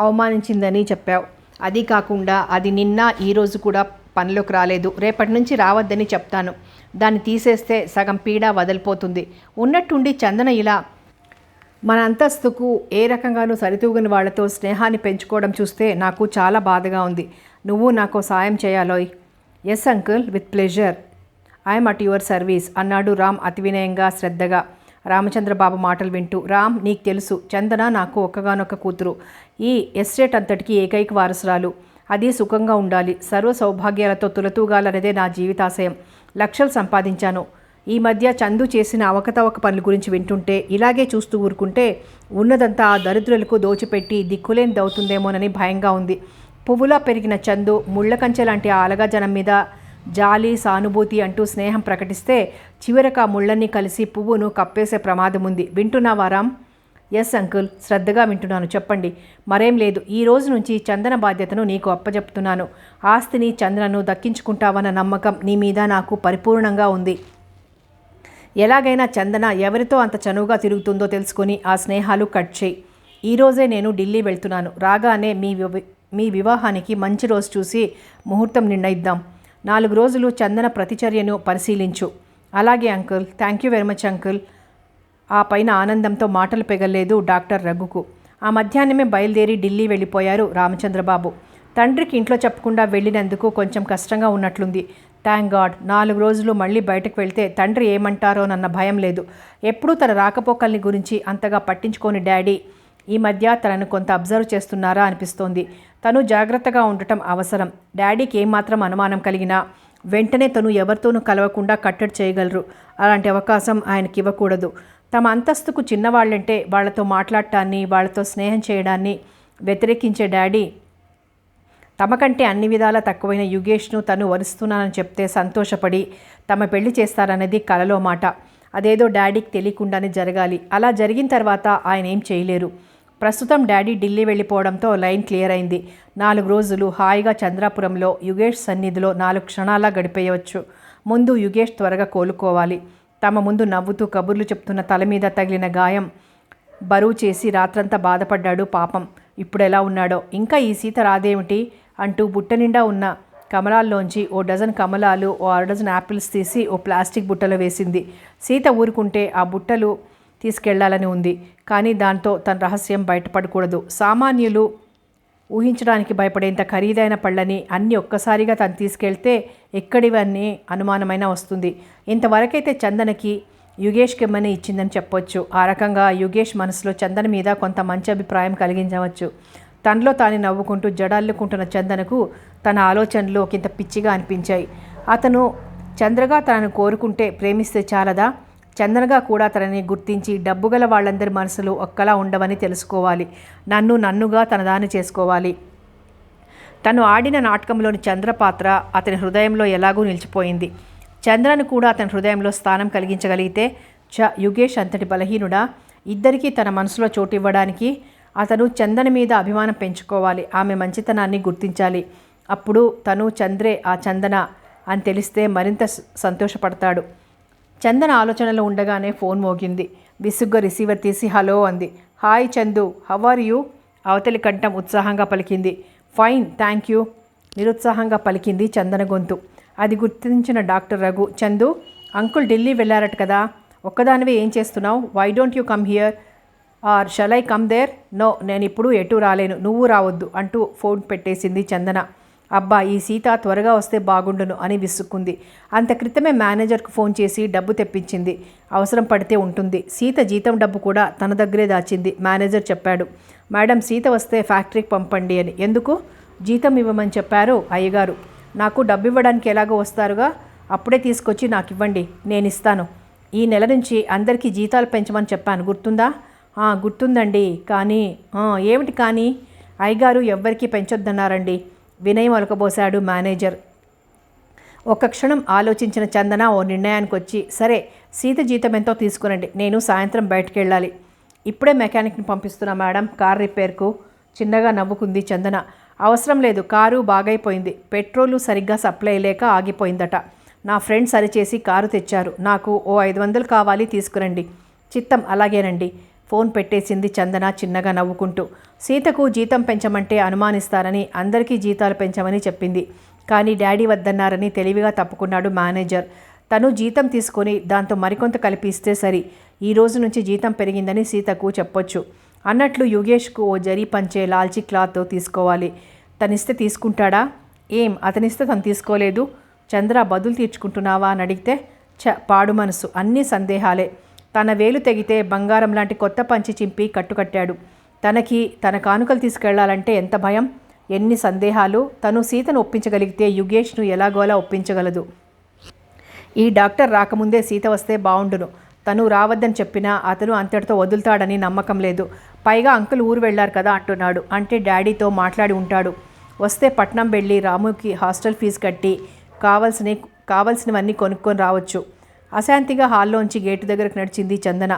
అవమానించిందని చెప్పావు. అది కాకుండా అది నిన్న ఈరోజు కూడా పనిలోకి రాలేదు. రేపటి నుంచి రావద్దని చెప్తాను. దాన్ని తీసేస్తే సగం పీడ వదిలిపోతుంది. ఉన్నట్టుండి చందన ఇలా మన అంతస్తుకు ఏ రకంగానూ సరితూగని వాళ్లతో స్నేహాన్ని పెంచుకోవడం చూస్తే నాకు చాలా బాధగా ఉంది. నువ్వు నాకు సాయం చేయాలోయ్. Yes uncle, with pleasure. I'm at your service అన్నాడు రామ్ అతి వినయంగా శ్రద్ధగా. రామచంద్రబాబు మాటలు వింటూ, రామ్, నీకు తెలుసు చందన నాకు ఒక్కగానొక్క కూతురు. ఈ ఎస్టేట్ అంతటికి ఏకైక వారసురాలు. అది సుఖంగా ఉండాలి, సర్వ సౌభాగ్యాలతో తులతూగాలనేదే నా జీవితాశయం. లక్షలు సంపాదించాను. ఈ మధ్య చందు చేసిన అవకతవక పనుల గురించి వింటుంటే ఇలాగే చూస్తూ ఊరుకుంటే ఉన్నదంతా ఆ దరిద్రులకు దోచిపెట్టి దిక్కులేని దవుతుందేమోనని భయంగా ఉంది. పువ్వులా పెరిగిన చందు ముళ్ళ కంచె లాంటి ఆ అలగా జనం మీద జాలి, సానుభూతి అంటూ స్నేహం ప్రకటిస్తే చివరకు ఆ ముళ్ళన్నీ కలిసి పువ్వును కప్పేసే ప్రమాదం ఉంది. వింటున్నావా రామ్? ఎస్ అంకుల్, శ్రద్ధగా వింటున్నాను, చెప్పండి. మరేం లేదు, ఈ రోజు నుంచి చందన బాధ్యతను నీకు అప్పచెప్తున్నాను. ఆస్తిని చందనను దక్కించుకుంటావన్న నమ్మకం నీ మీద నాకు పరిపూర్ణంగా ఉంది. ఎలాగైనా చందన ఎవరితో అంత చనువుగా తిరుగుతుందో తెలుసుకొని ఆ స్నేహాలు కట్ చేయి. ఈరోజే నేను ఢిల్లీ వెళ్తున్నాను. రాగానే మీ వివాహానికి మంచి రోజు చూసి ముహూర్తం నిర్ణయిద్దాం. 4 రోజులు చందన ప్రతిచర్యను పరిశీలించు. అలాగే uncle, thank you very much uncle. ఆ పైన ఆనందంతో మాటలు పెగల్లేదు డాక్టర్ రఘుకు. ఆ మధ్యాహ్నమే బయలుదేరి ఢిల్లీ వెళ్ళిపోయారు రామచంద్రబాబు. తండ్రికి ఇంట్లో చెప్పకుండా వెళ్ళినందుకు కొంచెం కష్టంగా ఉన్నట్లుంది. థ్యాంక్ గాడ్, 4 రోజులు మళ్ళీ బయటకు వెళ్తే తండ్రి ఏమంటారోనన్న భయం లేదు. ఎప్పుడూ తన రాకపోకల్ని గురించి అంతగా పట్టించుకోని డాడీ ఈ మధ్య తనను కొంత అబ్జర్వ్ చేస్తున్నారా అనిపిస్తోంది. తను జాగ్రత్తగా ఉండటం అవసరం. డాడీకి ఏమాత్రం అనుమానం కలిగినా వెంటనే తను ఎవరితోనూ కలవకుండా కట్టడి చేయగలరు. అలాంటి అవకాశం ఆయనకి ఇవ్వకూడదు. తమ అంతస్తుకు చిన్నవాళ్ళంటే వాళ్లతో మాట్లాడటాన్ని, వాళ్లతో స్నేహం చేయడాన్ని వ్యతిరేకించే డాడీ తమకంటే అన్ని విధాలా తక్కువైన యుగేష్ను తను వరుస్తున్నానని చెప్తే సంతోషపడి తమ పెళ్లి చేస్తారనేది కలలో మాట. అదేదో డాడీకి తెలియకుండానే జరగాలి. అలా జరిగిన తర్వాత ఆయన ఏం చేయలేరు. ప్రస్తుతం డాడీ ఢిల్లీ వెళ్ళిపోవడంతో లైన్ క్లియర్ అయింది. 4 రోజులు హాయిగా చంద్రాపురంలో యుగేష్ సన్నిధిలో 4 క్షణాలా గడిపేయవచ్చు. ముందు యుగేష్ త్వరగా కోలుకోవాలి. తమ ముందు నవ్వుతూ కబుర్లు చెప్తున్న తల మీద తగిలిన గాయం బరువు చేసి రాత్రంతా బాధపడ్డాడు పాపం. ఇప్పుడు ఎలా ఉన్నాడో. ఇంకా ఈ సీత రాదేమిటి అంటూ బుట్ట నిండా ఉన్న కమలాల్లోంచి ఓ డజన్ కమలాలు, ఓ 6 డజన్ యాపిల్స్ తీసి ఓ ప్లాస్టిక్ బుట్టలో వేసింది. సీత ఊరుకుంటే ఆ బుట్టలు తీసుకెళ్లాలని ఉంది. కానీ దాంతో తన రహస్యం బయటపడకూడదు. సామాన్యులు ఊహించడానికి భయపడేంత ఖరీదైన పళ్ళని అన్నీ ఒక్కసారిగా తను తీసుకెళ్తే ఎక్కడివన్నీ అనుమానమైనా వస్తుంది. ఇంతవరకైతే చందనకి యుగేష్కి ఇమ్మని ఇచ్చిందని చెప్పొచ్చు. ఆ రకంగా యుగేష్ మనసులో చందన మీద కొంత మంచి అభిప్రాయం కలిగించవచ్చు. తనలో తాను నవ్వుకుంటూ జడల్లుకుంటున్న చందనకు తన ఆలోచనలు ఒకంత పిచ్చిగా అనిపించాయి. అతను చంద్రగా తనను కోరుకుంటే ప్రేమిస్తే చాలదా? చందనగా కూడా తనని గుర్తించి డబ్బుగల వాళ్ళందరి మనసులు ఒక్కలా ఉండవని తెలుసుకోవాలి. నన్నుగా తనదాన్ని చేసుకోవాలి. తను ఆడిన నాటకంలోని చంద్ర పాత్ర అతని హృదయంలో ఎలాగూ నిలిచిపోయింది. చంద్రను కూడా అతని హృదయంలో స్థానం కలిగించగలిగితే యుగేష్ అంతటి బలహీనుడా? ఇద్దరికీ తన మనసులో చోటు ఇవ్వడానికి అతను చందన మీద అభిమానం పెంచుకోవాలి. ఆమె మంచితనాన్ని గుర్తించాలి. అప్పుడు తను చంద్రే ఆ చందన అని తెలిస్తే మరింత సంతోషపడతాడు. చందన ఆలోచనలో ఉండగానే ఫోన్ మోగింది. విసుగ్గా రిసీవర్ తీసి హలో అంది. Hi Chandu, how are you? అవతలి కంఠం ఉత్సాహంగా పలికింది. ఫైన్ థ్యాంక్ యూ నిరుత్సాహంగా పలికింది చందన గొంతు. అది గుర్తించిన డాక్టర్ రఘు, చందు అంకుల్ ఢిల్లీ వెళ్ళారట కదా, ఒక్కదానివే ఏం చేస్తున్నావు? Why don't you come here or shall I come there? No, నేను ఇప్పుడు ఎటు రాలేను, నువ్వు రావద్దు అంటూ ఫోన్ పెట్టేసింది చందన. అబ్బా, ఈ సీత త్వరగా వస్తే బాగుండును అని విసుక్కుంది. అంత క్రితమే మేనేజర్కు ఫోన్ చేసి డబ్బు తెప్పించింది. అవసరం పడితే ఉంటుంది. సీత జీతం డబ్బు కూడా తన దగ్గరే దాచింది. మేనేజర్ చెప్పాడు, మేడం సీత వస్తే ఫ్యాక్టరీకి పంపండి అని. ఎందుకు? జీతం ఇవ్వమని చెప్పారు అయ్యగారు. నాకు డబ్బు ఇవ్వడానికి ఎలాగో వస్తారుగా, అప్పుడే తీసుకొచ్చి నాకు ఇవ్వండి, నేను ఇస్తాను. ఈ నెల నుంచి అందరికీ జీతాలు పెంచమని చెప్పాను, గుర్తుందా? గుర్తుందండి. కానీ ఏమిటి కానీ? అయ్యగారు ఎవ్వరికీ పెంచొద్దన్నారండి, వినయం ఒలకబోశాడు మేనేజర్. ఒక్క క్షణం ఆలోచించిన చందన ఓ నిర్ణయానికి వచ్చి, సరే సీత జీతం ఎంతో తీసుకురండి, నేను సాయంత్రం బయటకు వెళ్ళాలి. ఇప్పుడే మెకానిక్ని పంపిస్తున్నా మేడం కార్ రిపేర్కు. చిన్నగా నవ్వుకుంది చందన. అవసరం లేదు, కారు బాగైపోయింది. పెట్రోలు సరిగ్గా సప్లై లేక ఆగిపోయిందట. నా ఫ్రెండ్ సరిచేసి కారు తెచ్చారు. నాకు ఓ 500 కావాలి, తీసుకురండి. చిత్తం, అలాగేనండి. ఫోన్ పెట్టేసింది చందన చిన్నగా నవ్వుకుంటూ. సీతకు జీతం పెంచమంటే అనుమానిస్తారని అందరికీ జీతాలు పెంచమని చెప్పింది. కానీ డాడీ వద్దన్నారని తెలివిగా తప్పుకున్నాడు మేనేజర్. తను జీతం తీసుకొని దాంతో మరికొంత కలిపి ఇస్తే సరి. ఈ రోజు నుంచి జీతం పెరిగిందని సీతకు చెప్పొచ్చు. అన్నట్లు యుగేష్కు ఓ జరీ పంచే లాల్చీ క్లాత్ తీసుకోవాలి. తనిస్తే తీసుకుంటాడా? ఏం అతనిస్తే తను తీసుకోలేదు? చంద్ర బదులు తీర్చుకుంటున్నావా అని అడిగితే పాడు మనసు, అన్నీ సందేహాలే. తన వేలు తెగితే బంగారం లాంటి కొత్త పంచి చింపి కట్టుకట్టాడు. తన కానుకలు తీసుకెళ్లాలంటే ఎంత భయం, ఎన్ని సందేహాలు. తను సీతను ఒప్పించగలిగితే యుగేష్ను ఎలాగోలా ఒప్పించగలదు. ఈ డాక్టర్ రాకముందే సీత వస్తే బావుండును. తను రావద్దని చెప్పినా అతను అంతటితో వదులుతాడని నమ్మకం లేదు. పైగా అంకుల్ ఊరు వెళ్ళారు కదా అంటున్నాడు. అంటే డాడీతో మాట్లాడి ఉంటాడు. వస్తే పట్నం వెళ్ళి రాముకి హాస్టల్ ఫీజు కట్టి కావలసినవన్నీ కొనుక్కొని రావచ్చు. అశాంతిగా హాల్లోంచి గేటు దగ్గరకు నడిచింది చందన.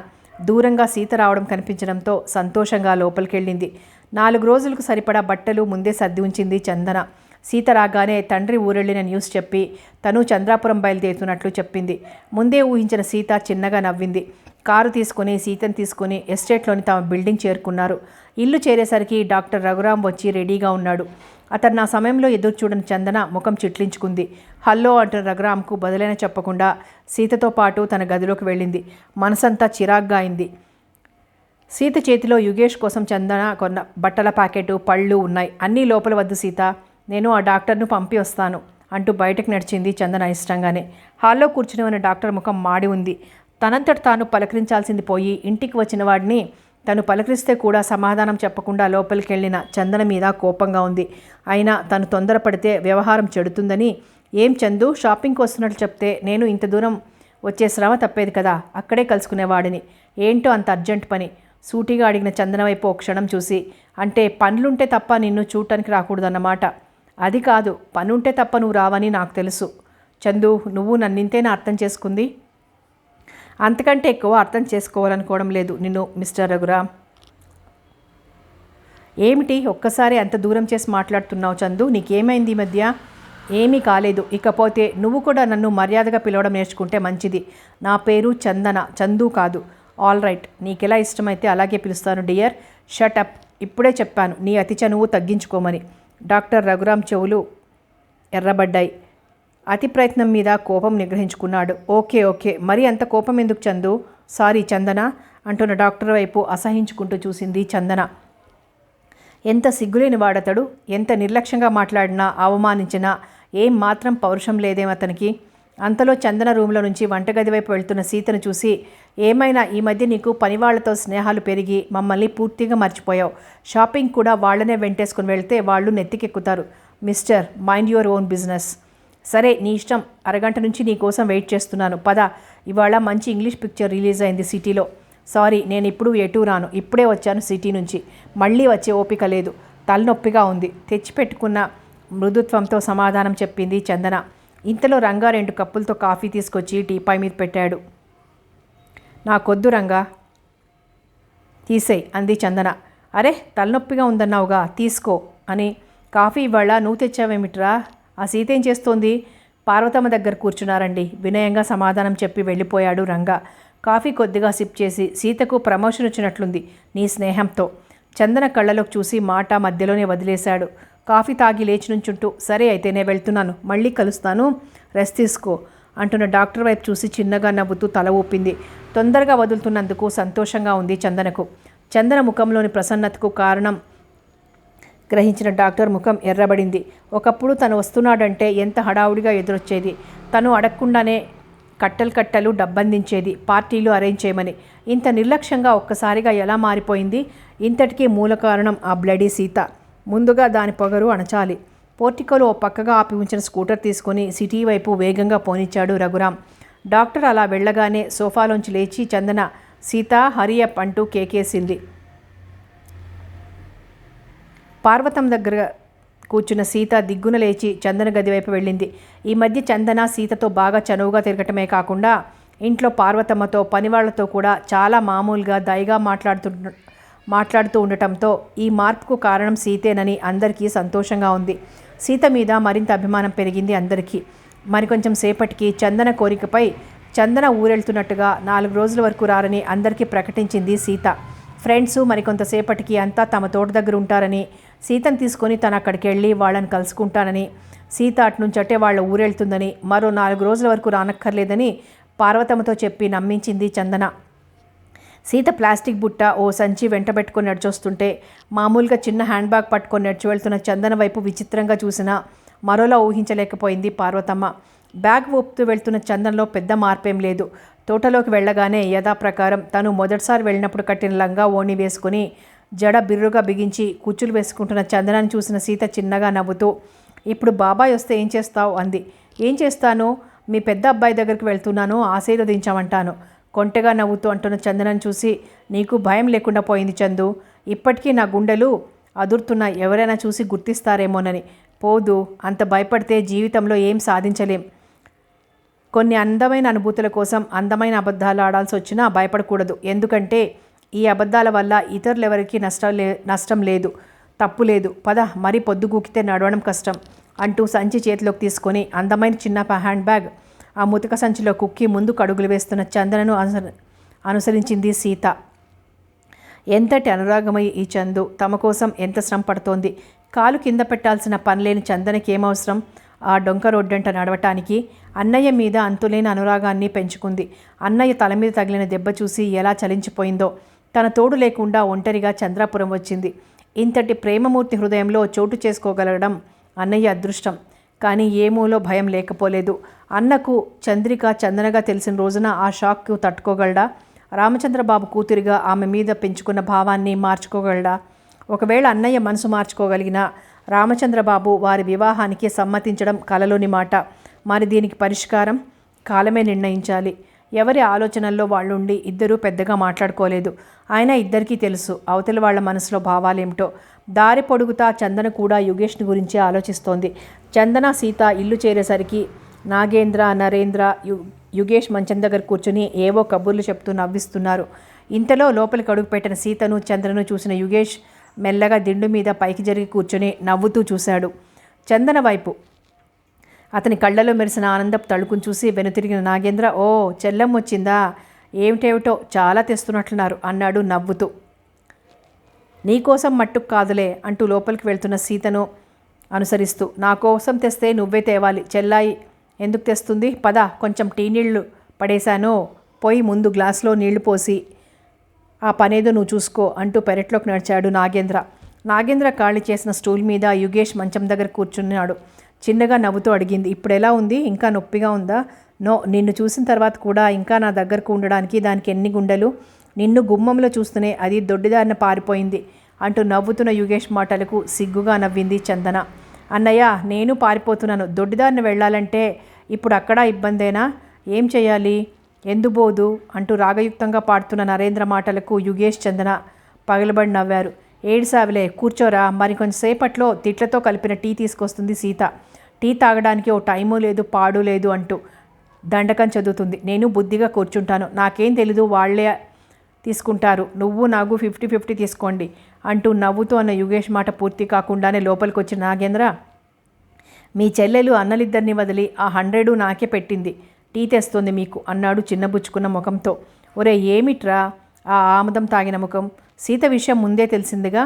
దూరంగా సీత రావడం కనిపించడంతో సంతోషంగా లోపలికెళ్ళింది. 4 రోజులకు సరిపడా బట్టలు ముందే సర్ది ఉంచింది చందన. సీత రాగానే తండ్రి ఊరెళ్ళిన న్యూస్ చెప్పి తను చంద్రాపురం బయలుదేరుతున్నట్లు చెప్పింది. ముందే ఊహించిన సీత చిన్నగా నవ్వింది. కారు తీసుకుని సీతను తీసుకుని ఎస్టేట్లోని తమ బిల్డింగ్ చేరుకున్నారు. ఇల్లు చేరేసరికి డాక్టర్ రఘురాం వచ్చి రెడీగా ఉన్నాడు. అతను నా సమయంలో ఎదురు చూడని చందన ముఖం చిట్లించుకుంది. హల్లో అంటున్న రఘురాంకు బదులైన చెప్పకుండా సీతతో పాటు తన గదిలోకి వెళ్ళింది. మనసంతా చిరాగ్గా అయింది. సీత చేతిలో యుగేష్ కోసం చందన కొన్న బట్టల ప్యాకెట్, పళ్ళు ఉన్నాయి. అన్నీ లోపల వద్దు సీత, నేను ఆ డాక్టర్ను పంపి వస్తాను అంటూ బయటకు నడిచింది చందన ఇష్టంగానే. హాల్లో కూర్చుని ఉన్న డాక్టర్ ముఖం మాడి ఉంది. తనంతట తాను పలకరించాల్సింది పోయి ఇంటికి వచ్చిన వాడిని తను పలకరిస్తే కూడా సమాధానం చెప్పకుండా లోపలికి వెళ్ళిన చందన మీద కోపంగా ఉంది. అయినా తను తొందరపడితే వ్యవహారం చెడుతుందని ఏం చందు, షాపింగ్కి వస్తున్నట్లు చెప్తే నేను ఇంత దూరం వచ్చే శ్రమ తప్పేది కదా, అక్కడే కలుసుకునేవాడిని. ఏంటో అంత అర్జెంట్ పని? సూటిగా అడిగిన చందన వైపు ఒక క్షణం చూసి, అంటే పనులుంటే తప్ప నిన్ను చూడటానికి రాకూడదన్నమాట. అది కాదు, పనుంటే తప్ప నువ్వు రావని నాకు తెలుసు చందు. నువ్వు నన్నింతేనా అర్థం చేసుకుంది? అంతకంటే ఎక్కువ అర్థం చేసుకోవాలనుకోవడం లేదు నిన్ను, మిస్టర్ రఘురామ్. ఏమిటి ఒక్కసారి అంత దూరం చేసి మాట్లాడుతున్నావు చందు? నీకేమైంది ఈ మధ్య? ఏమీ కాలేదు. ఇకపోతే నువ్వు కూడా నన్ను మర్యాదగా పిలవడం నేర్చుకుంటే మంచిది. నా పేరు చందన, చందు కాదు. ఆల్ రైట్, నీకెలా ఇష్టమైతే అలాగే పిలుస్తాను డియర్. Shut up. ఇప్పుడే చెప్పాను నీ అతి చనువు తగ్గించుకోమని. డాక్టర్ రఘురామ్ చెవులు ఎర్రబడ్డాయి. అతి ప్రయత్నం మీద కోపం నిగ్రహించుకున్నాడు. ఓకే ఓకే, మరి అంత కోపం ఎందుకు చందు? సారీ చందన అంటున్న డాక్టర్ వైపు అసహించుకుంటూ చూసింది చందన. ఎంత సిగ్గులేని వాడతడు. ఎంత నిర్లక్ష్యంగా మాట్లాడినా, అవమానించినా ఏం మాత్రం పౌరుషం లేదేమతనికి. అంతలో చందన రూమ్లో నుంచి వంటగది వైపు వెళ్తున్న సీతను చూసి, ఏమైనా ఈ మధ్య నీకు పనివాళ్లతో స్నేహాలు పెరిగి మమ్మల్ని పూర్తిగా మర్చిపోయావు. షాపింగ్ కూడా వాళ్లనే వెంటేసుకుని వెళ్తే వాళ్ళు నెత్తికెక్కుతారు. Mister, mind your own business. సరే నీ ఇష్టం. అరగంట నుంచి నీ కోసం వెయిట్ చేస్తున్నాను. పద. ఇవాళ మంచి ఇంగ్లీష్ పిక్చర్ రిలీజ్ అయింది సిటీలో. సారీ, నేను ఇప్పుడు ఎటూ రాను. ఇప్పుడే వచ్చాను సిటీ నుంచి. మళ్ళీ వచ్చే ఓపిక లేదు. తలనొప్పిగా ఉంది. తెచ్చిపెట్టుకున్న మృదుత్వంతో సమాధానం చెప్పింది చందన. ఇంతలో రంగా 2 కప్పులతో కాఫీ తీసుకొచ్చి టీపాయ్ మీద పెట్టాడు. నాకొద్దు రంగా, తీసేయ్ అంది చందన. అరే, తలనొప్పిగా ఉందన్నావుగా, తీసుకో అని. కాఫీ ఇవాళ నువ్వు తెచ్చావేమిట్రా? ఆ సీత ఏం చేస్తోంది? పార్వతమ్మ దగ్గర కూర్చున్నారండి, వినయంగా సమాధానం చెప్పి వెళ్ళిపోయాడు రంగా. కాఫీ కొద్దిగా సిప్ చేసి, సీతకు ప్రమోషన్ వచ్చినట్లుంది నీ స్నేహంతో. చందన కళ్ళలోకి చూసి మాట మధ్యలోనే వదిలేశాడు. కాఫీ తాగి లేచి నుంచుంటూ, సరే అయితే నేను వెళ్తున్నాను, మళ్ళీ కలుస్తాను, రెస్ట్ తీసుకో అంటున్న డాక్టర్ వైపు చూసి చిన్నగా నవ్వుతూ తల ఊపింది. తొందరగా వదులుతున్నందుకు సంతోషంగా ఉంది చందనకు. చందన ముఖంలోని ప్రసన్నతకు కారణం గ్రహించిన డాక్టర్ ముఖం ఎర్రబడింది. ఒకప్పుడు తను వస్తున్నాడంటే ఎంత హడావుడిగా ఎదురొచ్చేది. తను అడగకుండానే కట్టలు కట్టలు డబ్బందించేది పార్టీలు అరేంజ్ చేయమని. ఇంత నిర్లక్ష్యంగా ఒక్కసారిగా ఎలా మారిపోయింది? ఇంతటికీ మూల కారణం ఆ బ్లడీ సీత. ముందుగా దాని పొగరు అణచాలి. పోర్టికోలో ఓ పక్కగా ఆపి ఉంచిన స్కూటర్ తీసుకుని సిటీ వైపు వేగంగా పోనిచ్చాడు రఘురామ్. డాక్టర్ అలా వెళ్ళగానే సోఫాలోంచి లేచి చందన, సీత హరియప్ అంటూ కేకేసింది. పార్వతం దగ్గర కూర్చున్న సీత దిగ్గున లేచి చందన గది వైపు వెళ్ళింది. ఈ మధ్య చందన సీతతో బాగా చనువుగా తిరగటమే కాకుండా ఇంట్లో పార్వతమ్మతో, పనివాళ్లతో కూడా చాలా మామూలుగా దయగా మాట్లాడుతూ ఉండటంతో ఈ మార్పుకు కారణం సీతేనని అందరికీ సంతోషంగా ఉంది. సీత మీద మరింత అభిమానం పెరిగింది అందరికీ. మరికొంచెం సేపటికి చందన కోరికపై చందన ఊరెళ్తున్నట్టుగా 4 రోజుల వరకు రారని అందరికీ ప్రకటించింది సీత. ఫ్రెండ్స్ మరికొంతసేపటికి అంతా తమ తోట దగ్గర ఉంటారని, సీతను తీసుకొని తను అక్కడికి వెళ్ళి వాళ్ళని కలుసుకుంటానని, సీత అటునుంచి అట్టే వాళ్ళ ఊరెళ్తుందని, మరో 4 రోజుల వరకు రానక్కర్లేదని పార్వతమ్మతో చెప్పి నమ్మించింది చందన. సీత ప్లాస్టిక్ బుట్ట, ఓ సంచి వెంటబెట్టుకొని నడిచొస్తుంటే మామూలుగా చిన్న హ్యాండ్ బ్యాగ్ పట్టుకొని నడిచి వెళ్తున్న చందన వైపు విచిత్రంగా చూసినా మరోలా ఊహించలేకపోయింది పార్వతమ్మ. బ్యాగ్ ఊపుతూ వెళ్తున్న చందనలో పెద్ద మార్పేం లేదు. తోటలోకి వెళ్ళగానే యథాప్రకారం తను మొదటిసారి వెళ్ళినప్పుడు కట్టిన లంగా ఓణి వేసుకుని జడ బిర్రుగా బిగించి కుచ్చులు వేసుకుంటున్న చందనాన్ని చూసిన సీత చిన్నగా నవ్వుతూ, ఇప్పుడు బాబాయ్ వస్తే ఏం చేస్తావు అంది. ఏం చేస్తాను? మీ పెద్ద అబ్బాయి దగ్గరికి వెళ్తున్నాను, ఆశీర్వదించామంటాను కొంటెగా నవ్వుతూ అంటున్న చందనాన్ని చూసి, నీకు భయం లేకుండా పోయింది చందు. ఇప్పటికీ నా గుండెలు అదురుతున్నా, ఎవరైనా చూసి గుర్తిస్తారేమోనని. పోదు, అంత భయపడితే జీవితంలో ఏం సాధించలేం. కొన్ని అందమైన అనుభూతుల కోసం అందమైన అబద్ధాలు ఆడాల్సి వచ్చినా భయపడకూడదు. ఎందుకంటే ఈ అబద్ధాల వల్ల ఇతరులెవరికి నష్టం లేదు, తప్పు లేదు. పద, మరీ పొద్దుగూకితే నడవడం కష్టం అంటూ సంచి చేతిలోకి తీసుకొని అందమైన చిన్న హ్యాండ్ బ్యాగ్ ఆ ముతక సంచిలో కుక్కి ముందుకు అడుగులు వేస్తున్న చందనను అనుసరించింది సీత. ఎంతటి అనురాగమై ఈ చందు, తమ కోసం ఎంత శ్రమ పడుతోంది. కాలు కింద పెట్టాల్సిన పనిలేని చందనకి ఏమవసరం ఆ డొంక రోడ్డంట నడవటానికి? అన్నయ్య మీద అంతులేని అనురాగాన్ని పెంచుకుంది. అన్నయ్య తల మీద తగిలిన దెబ్బ చూసి ఎలా చలించిపోయిందో. తన తోడు లేకుండా ఒంటరిగా చంద్రాపురం వచ్చింది. ఇంతటి ప్రేమమూర్తి హృదయంలో చోటు చేసుకోగలగడం అన్నయ్య అదృష్టం. కానీ ఏమూలో భయం లేకపోలేదు. అన్నకు చంద్రిక చందనగా తెలిసిన రోజున ఆ షాక్కు తట్టుకోగలడా? రామచంద్రబాబు కూతురిగా ఆమె మీద పెంచుకున్న భావాన్ని మార్చుకోగలడా? ఒకవేళ అన్నయ్య మనసు మార్చుకోగలిగినా రామచంద్రబాబు వారి వివాహానికి సమ్మతించడం కలలోని మాట. మరి దీనికి పరిష్కారం కాలమే నిర్ణయించాలి. ఎవరి ఆలోచనల్లో వాళ్ళుండి ఇద్దరూ పెద్దగా మాట్లాడుకోలేదు. అయినా ఇద్దరికీ తెలుసు అవతలి వాళ్ళ మనసులో భావాలేమిటో. దారి పొడుగుతా చందన కూడా యుగేష్ని గురించే ఆలోచిస్తోంది. చందన సీత ఇల్లు చేరేసరికి నాగేంద్ర, నరేంద్ర, యుగేష్ మంచం దగ్గర కూర్చుని ఏవో కబుర్లు చెప్తూ నవ్విస్తున్నారు. ఇంతలో లోపలికి అడుగుపెట్టిన సీతను, చంద్రను చూసిన యుగేష్ మెల్లగా దిండు మీద పైకి జరిగి కూర్చుని నవ్వుతూ చూశాడు చందన వైపు. అతని కళ్ళలో మెరిసిన ఆనందపు తళుకుని చూసి వెనుతిరిగిన నాగేంద్ర, ఓ చెల్లం వచ్చిందా, ఏమిటేమిటో చాలా తెస్తున్నట్లున్నారు అన్నాడు నవ్వుతూ. నీకోసం మట్టుకు కాదులే అంటూ లోపలికి వెళ్తున్న సీతను అనుసరిస్తూ, నా కోసం తెస్తే నువ్వే తేవాలి, చెల్లాయి ఎందుకు తెస్తుంది, పద కొంచెం టీ నీళ్లు పడేశాను, పోయి ముందు గ్లాసులో నీళ్లు పోసి ఆ పనేదో నువ్వు చూసుకో అంటూ పెరట్లోకి నడిచాడు నాగేంద్ర. నాగేంద్ర ఖాళీ చేసిన స్టూల్ మీద యుగేష్ మంచం దగ్గర కూర్చున్నాడు. చిన్నగా నవ్వుతూ అడిగింది, ఇప్పుడు ఎలా ఉంది, ఇంకా నొప్పిగా ఉందా? నో, నిన్ను చూసిన తర్వాత కూడా ఇంకా నా దగ్గరకు ఉండడానికి దానికి ఎన్ని గుండెలు, నిన్ను గుమ్మంలో చూస్తూనే అది దొడ్డిదారిన పారిపోయింది అంటూ నవ్వుతున్న యుగేష్ మాటలకు సిగ్గుగా నవ్వింది చందన. అన్నయ్య, నేను పారిపోతున్నాను, దొడ్డిదారిన వెళ్ళాలంటే ఇప్పుడు అక్కడ ఇబ్బందేనా, ఏం చేయాలి, ఎందుబోదు అంటూ రాగయుక్తంగా పాడుతున్న నరేంద్ర మాటలకు యుగేష్, చందన పగలబడి నవ్వారు. ఏడ్సావిలే, కూర్చోరా, మరి కొంచెంసేపట్లో తిట్లతో కలిపిన టీ తీసుకొస్తుంది సీత. టీ తాగడానికి ఓ టైము లేదు పాడు లేదు అంటూ దండకం చదువుతుంది. నేను బుద్ధిగా కూర్చుంటాను, నాకేం తెలీదు, వాళ్లే తీసుకుంటారు, నువ్వు నాకు 50-50 తీసుకోండి అంటూ నవ్వుతూ అన్న యుగేష్ మాట పూర్తి కాకుండానే లోపలికి వచ్చిన నాగేంద్ర, మీ చెల్లెలు అన్నలిద్దరిని వదిలి ఆ 100 నాకే పెట్టింది, టీ తెస్తుంది మీకు అన్నాడు చిన్నబుచ్చుకున్న ముఖంతో. ఒరే ఏమిట్రా ఆ ఆముదం తాగిన ముఖం, సీత విషయం ముందే తెలిసిందిగా,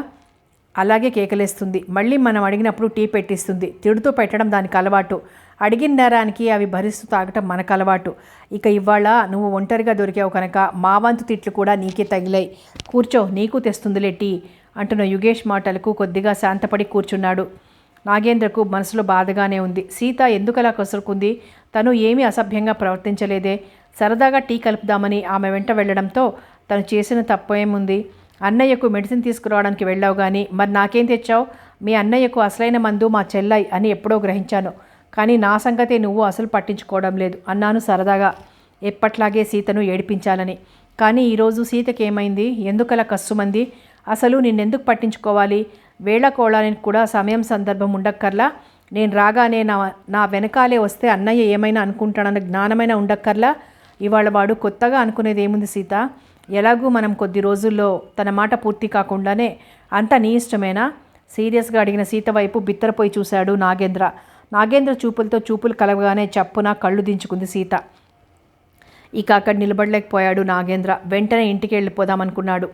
అలాగే కేకలేస్తుంది, మళ్ళీ మనం అడిగినప్పుడు టీ పెట్టిస్తుంది, తిడుతూ పెట్టడం దానికి అలవాటు, అడిగిన నేరానికి అవి భరిస్తూ తాగటం మనకు అలవాటు. ఇక ఇవాళ నువ్వు ఒంటరిగా దొరికావు కనుక మా వంతు తిట్లు కూడా నీకే తగిలాయి, కూర్చో నీకు తెస్తుందిలే టీ అంటున్న యుగేష్ మాటలకు కొద్దిగా శాంతపడి కూర్చున్నాడు. నాగేంద్రకు మనసులో బాధగానే ఉంది. సీత ఎందుకలా కసురుకుంది, తను ఏమీ అసభ్యంగా ప్రవర్తించలేదే, సరదాగా టీ కలుపుదామని ఆమె వెంట వెళ్ళడంతో తను చేసిన తప్పేముంది, అన్నయ్యకు మెడిసిన్ తీసుకురావడానికి వెళ్ళావు కానీ మరి నాకేం తెచ్చావు, మీ అన్నయ్యకు అసలైన మందు మా చెల్లాయి అని ఎప్పుడో గ్రహించాను, కానీ నా సంగతే నువ్వు అసలు పట్టించుకోవడం లేదు అన్నాను సరదాగా, ఎప్పట్లాగే సీతను ఏడిపించాలని. కానీ ఈరోజు సీతకేమైంది, ఎందుకలా కస్సుమంది, అసలు నిన్నెందుకు పట్టించుకోవాలి, వేళకోళానికి కూడా సమయం సందర్భం ఉండక్కర్లా, నేను రాగానే నా వెనకాలే వస్తే అన్నయ్య ఏమైనా అనుకుంటాడన్న జ్ఞానమైనా ఉండక్కర్లా, ఇవాళ వాడు కొత్తగా అనుకునేది ఏముంది సీత, ఎలాగూ మనం కొద్ది రోజుల్లో తన మాట పూర్తి కాకుండానే అంతా నీ ఇష్టమేనా, సీరియస్గా అడిగిన సీత వైపు బిత్తరపోయి చూశాడు నాగేంద్ర. నాగేంద్ర చూపులతో చూపులు కలవగానే చప్పున కళ్ళు దించుకుంది సీత. ఇక అక్కడ నిలబడలేకపోయాడు నాగేంద్ర. వెంటనే ఇంటికి వెళ్ళిపోదామనుకున్నాడు.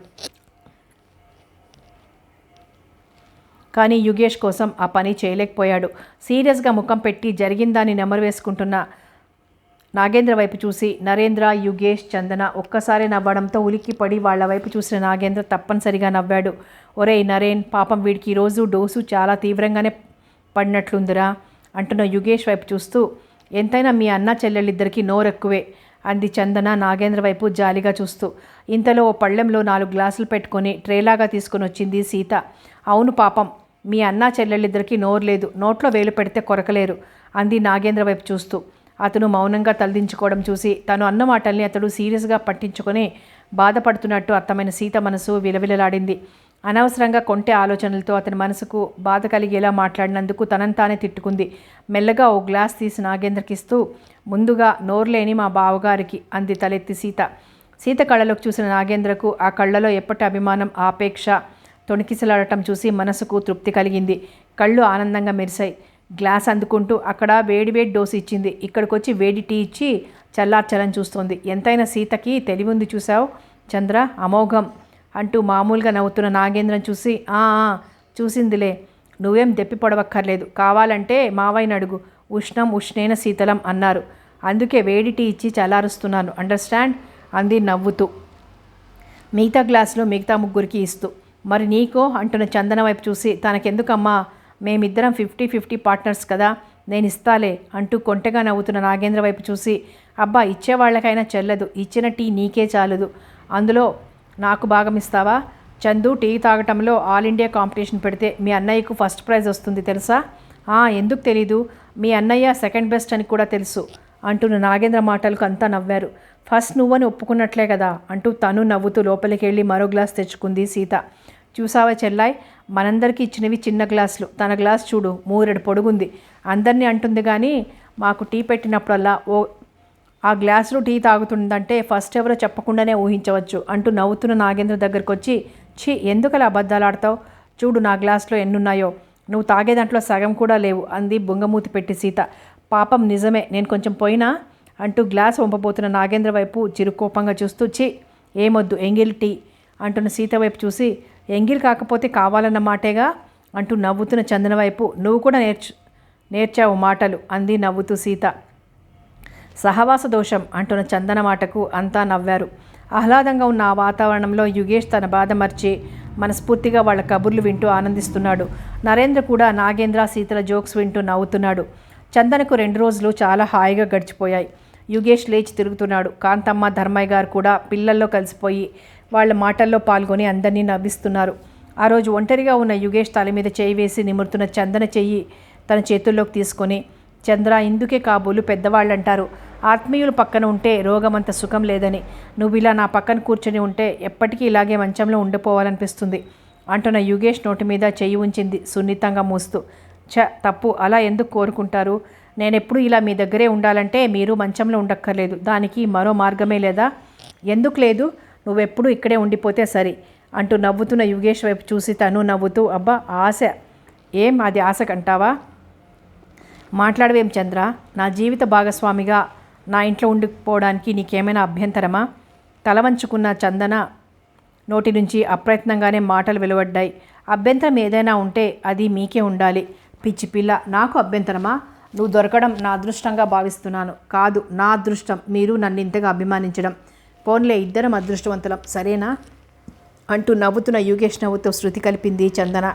కానీ యుగేష్ కోసం ఆ పని చేయలేకపోయాడు. సీరియస్గా ముఖం పెట్టి జరిగిందాన్ని నెమరు వేసుకుంటున్న నాగేంద్ర వైపు చూసి నరేంద్ర, యుగేష్, చందన ఒక్కసారి నవ్వడంతో ఉలిక్కిపడి వాళ్ల వైపు చూసిన నాగేంద్ర తప్పనిసరిగా నవ్వాడు. ఒరేయ్ నరేన్, పాపం వీడికి ఈరోజు డోసు చాలా తీవ్రంగానే పడినట్లుందిరా అంటున్న యుగేష్ వైపు చూస్తూ, ఎంతైనా మీ అన్న చెల్లెళ్ళిద్దరికీ నోరెక్కువే అంది చందన నాగేంద్ర వైపు జాలిగా చూస్తూ. ఇంతలో ఓ పళ్ళెంలో 4 గ్లాసులు పెట్టుకొని ట్రేలాగా తీసుకుని వచ్చింది సీత. అవును పాపం, మీ అన్న చెల్లెళ్ళిద్దరికీ నోరు లేదు, నోట్లో వేలు పెడితే కొరకలేరు అంది నాగేంద్ర వైపు చూస్తూ. అతను మౌనంగా తలదించుకోవడం చూసి తను అన్న మాటల్ని అతడు సీరియస్గా పట్టించుకొని బాధపడుతున్నట్టు అర్థమైన సీత మనసు విలవిలలాడింది. అనవసరంగా కొంటె ఆలోచనలతో అతని మనసుకు బాధ కలిగేలా మాట్లాడినందుకు తనంతానే తిట్టుకుంది. మెల్లగా ఓ గ్లాస్ తీసి నాగేంద్రకిస్తూ, ముందుగా నోరులేని మా బావగారికి అంది తలెత్తి సీత. సీత కళ్ళలోకి చూసిన నాగేంద్రకు ఆ కళ్ళలో ఎప్పటి అభిమానం, ఆపేక్ష తొణికిసలాడటం చూసి మనసుకు తృప్తి కలిగింది. కళ్ళు ఆనందంగా మెరిశాయి. గ్లాస్ అందుకుంటూ, అక్కడ వేడివేడి డోసు ఇచ్చింది, ఇక్కడికొచ్చి వేడి టీ ఇచ్చి చల్లార్చలని చూస్తోంది. ఎంతైనా సీతకి తెలివుంది చూసావు చంద్ర, అమోఘం అంటూ మామూలుగా నవ్వుతున్న నాగేంద్రం చూసి, చూసిందిలే, నువ్వేం దెప్పి పొడవక్కర్లేదు, కావాలంటే మావయ్యని అడుగు, ఉష్ణం ఉష్ణేన శీతలం అన్నారు, అందుకే వేడి టీ ఇచ్చి చల్లారుస్తున్నాను, అండర్స్టాండ్ అంది నవ్వుతూ మిగతా గ్లాసులో మిగతా ముగ్గురికి ఇస్తూ. మరి నీకో అంటున్న చందన వైపు చూసి, తనకెందుకమ్మా, మేమిద్దరం 50-50 పార్ట్నర్స్ కదా, నేను ఇస్తాలే అంటూ కొంటెగా నవ్వుతున్న నాగేంద్ర వైపు చూసి, అబ్బా ఇచ్చేవాళ్ళకైనా చెల్లదు, ఇచ్చిన టీ నీకే చాలదు, అందులో నాకు భాగం ఇస్తావా, చందు టీ తాగటంలో ఆల్ ఇండియా కాంపిటీషన్ పెడితే మీ అన్నయ్యకు ఫస్ట్ ప్రైజ్ వస్తుంది తెలుసా, ఎందుకు తెలీదు, మీ అన్నయ్య సెకండ్ బెస్ట్ అని కూడా తెలుసు అంటున్న నాగేంద్ర మాటలకు అంతా నవ్వారు. ఫస్ట్ నువ్వని ఒప్పుకున్నట్లే కదా అంటూ తను నవ్వుతూ లోపలికి వెళ్ళి మరో గ్లాస్ తెచ్చుకుంది సీత. చూసావా చెల్లాయ్, మనందరికీ ఇచ్చినవి చిన్న గ్లాసులు, తన గ్లాస్ చూడు మూరెడు పొడుగుంది. అందరినీ అంటుంది కానీ మాకు టీ పెట్టినప్పుడల్లా ఆ గ్లాసులో టీ తాగుతుందంటే ఫస్ట్ ఎవరో చెప్పకుండానే ఊహించవచ్చు అంటూ నవ్వుతున్న నాగేంద్ర దగ్గరకు వచ్చి, ఛీ ఎందుకలా అబద్ధాలు ఆడతావు, చూడు నా గ్లాసులో ఎన్నున్నాయో, నువ్వు తాగే దాంట్లో సగం కూడా లేవు అంది బొంగమూతి పెట్టి సీత. పాపం నిజమే, నేను కొంచెం పోయినా అంటూ గ్లాస్ వంపబోతున్న నాగేంద్ర వైపు చిరుకోపంగా చూస్తూ, ఛీ ఏమొద్దు ఎంగిల్ టీ అంటున్న సీత వైపు చూసి, ఎంగిల్ కాకపోతే కావాలన్న మాటేగా అంటూ నవ్వుతున్న చందన వైపు, నువ్వు కూడా నేర్చావు మాటలు అంది నవ్వుతూ సీత. సహవాస దోషం అంటున్న చందన మాటకు అంతా నవ్వారు. ఆహ్లాదంగా ఉన్న ఆ వాతావరణంలో యుగేష్ తన బాధ మర్చి మనస్ఫూర్తిగా వాళ్ళ కబుర్లు వింటూ ఆనందిస్తున్నాడు. నరేంద్ర కూడా నాగేంద్ర సీతల జోక్స్ వింటూ నవ్వుతున్నాడు. చందనకు 2 రోజులు చాలా హాయిగా గడిచిపోయాయి. యుగేష్ లేచి తిరుగుతున్నాడు. కాంతమ్మ, ధర్మయ్య గారు కూడా పిల్లల్లో కలిసిపోయి వాళ్ళ మాటల్లో పాల్గొని అందరినీ నవ్విస్తున్నారు. ఆ రోజు ఒంటరిగా ఉన్న యుగేష్ తల మీద చేయి వేసి నిమురుతున్న చందన చెయ్యి తన చేతుల్లోకి తీసుకొని, చంద్ర ఇందుకే కాబోలు పెద్దవాళ్ళంటారు, ఆత్మీయులు పక్కన ఉంటే రోగమంత సుఖం లేదని, నువ్వు ఇలా నా పక్కన కూర్చొని ఉంటే ఎప్పటికీ ఇలాగే మంచంలో ఉండిపోవాలనిపిస్తుంది అంటున్న యుగేష్ నోటి మీద చెయ్యి ఉంచింది సున్నితంగా మూస్తూ. తప్పు, అలా ఎందుకు కోరుకుంటారు, నేనెప్పుడు ఇలా మీ దగ్గరే ఉండాలంటే మీరు మంచంలో ఉండక్కర్లేదు, దానికి మరో మార్గమే లేదా? ఎందుకు లేదు, నువ్వెప్పుడు ఇక్కడే ఉండిపోతే సరి అంటూ నవ్వుతున్న యుగేష్ వైపు చూసి తను నవ్వుతూ, అబ్బా ఆశ, ఏం అది ఆశ కంటావా, మాట్లాడవేం చంద్ర, నా జీవిత భాగస్వామిగా నా ఇంట్లో ఉండిపోవడానికి నీకేమైనా అభ్యంతరమా? తల వంచుకున్న చందన నోటి నుంచి అప్రయత్నంగానే మాటలు వెలువడ్డాయి. అభ్యంతరం ఏదైనా ఉంటే అది మీకే ఉండాలి. పిచ్చి పిల్ల, నాకు అభ్యంతరమా? నువ్వు దొరకడం నా అదృష్టంగా భావిస్తున్నాను. కాదు, నా అదృష్టం మీరు నన్ను ఇంతగా అభిమానించడం. పోన్లే, ఇద్దరం అదృష్టవంతులం సరేనా అంటూ నవ్వుతున్న యుగేష్ నవ్వుతో శృతి కలిపింది చందన.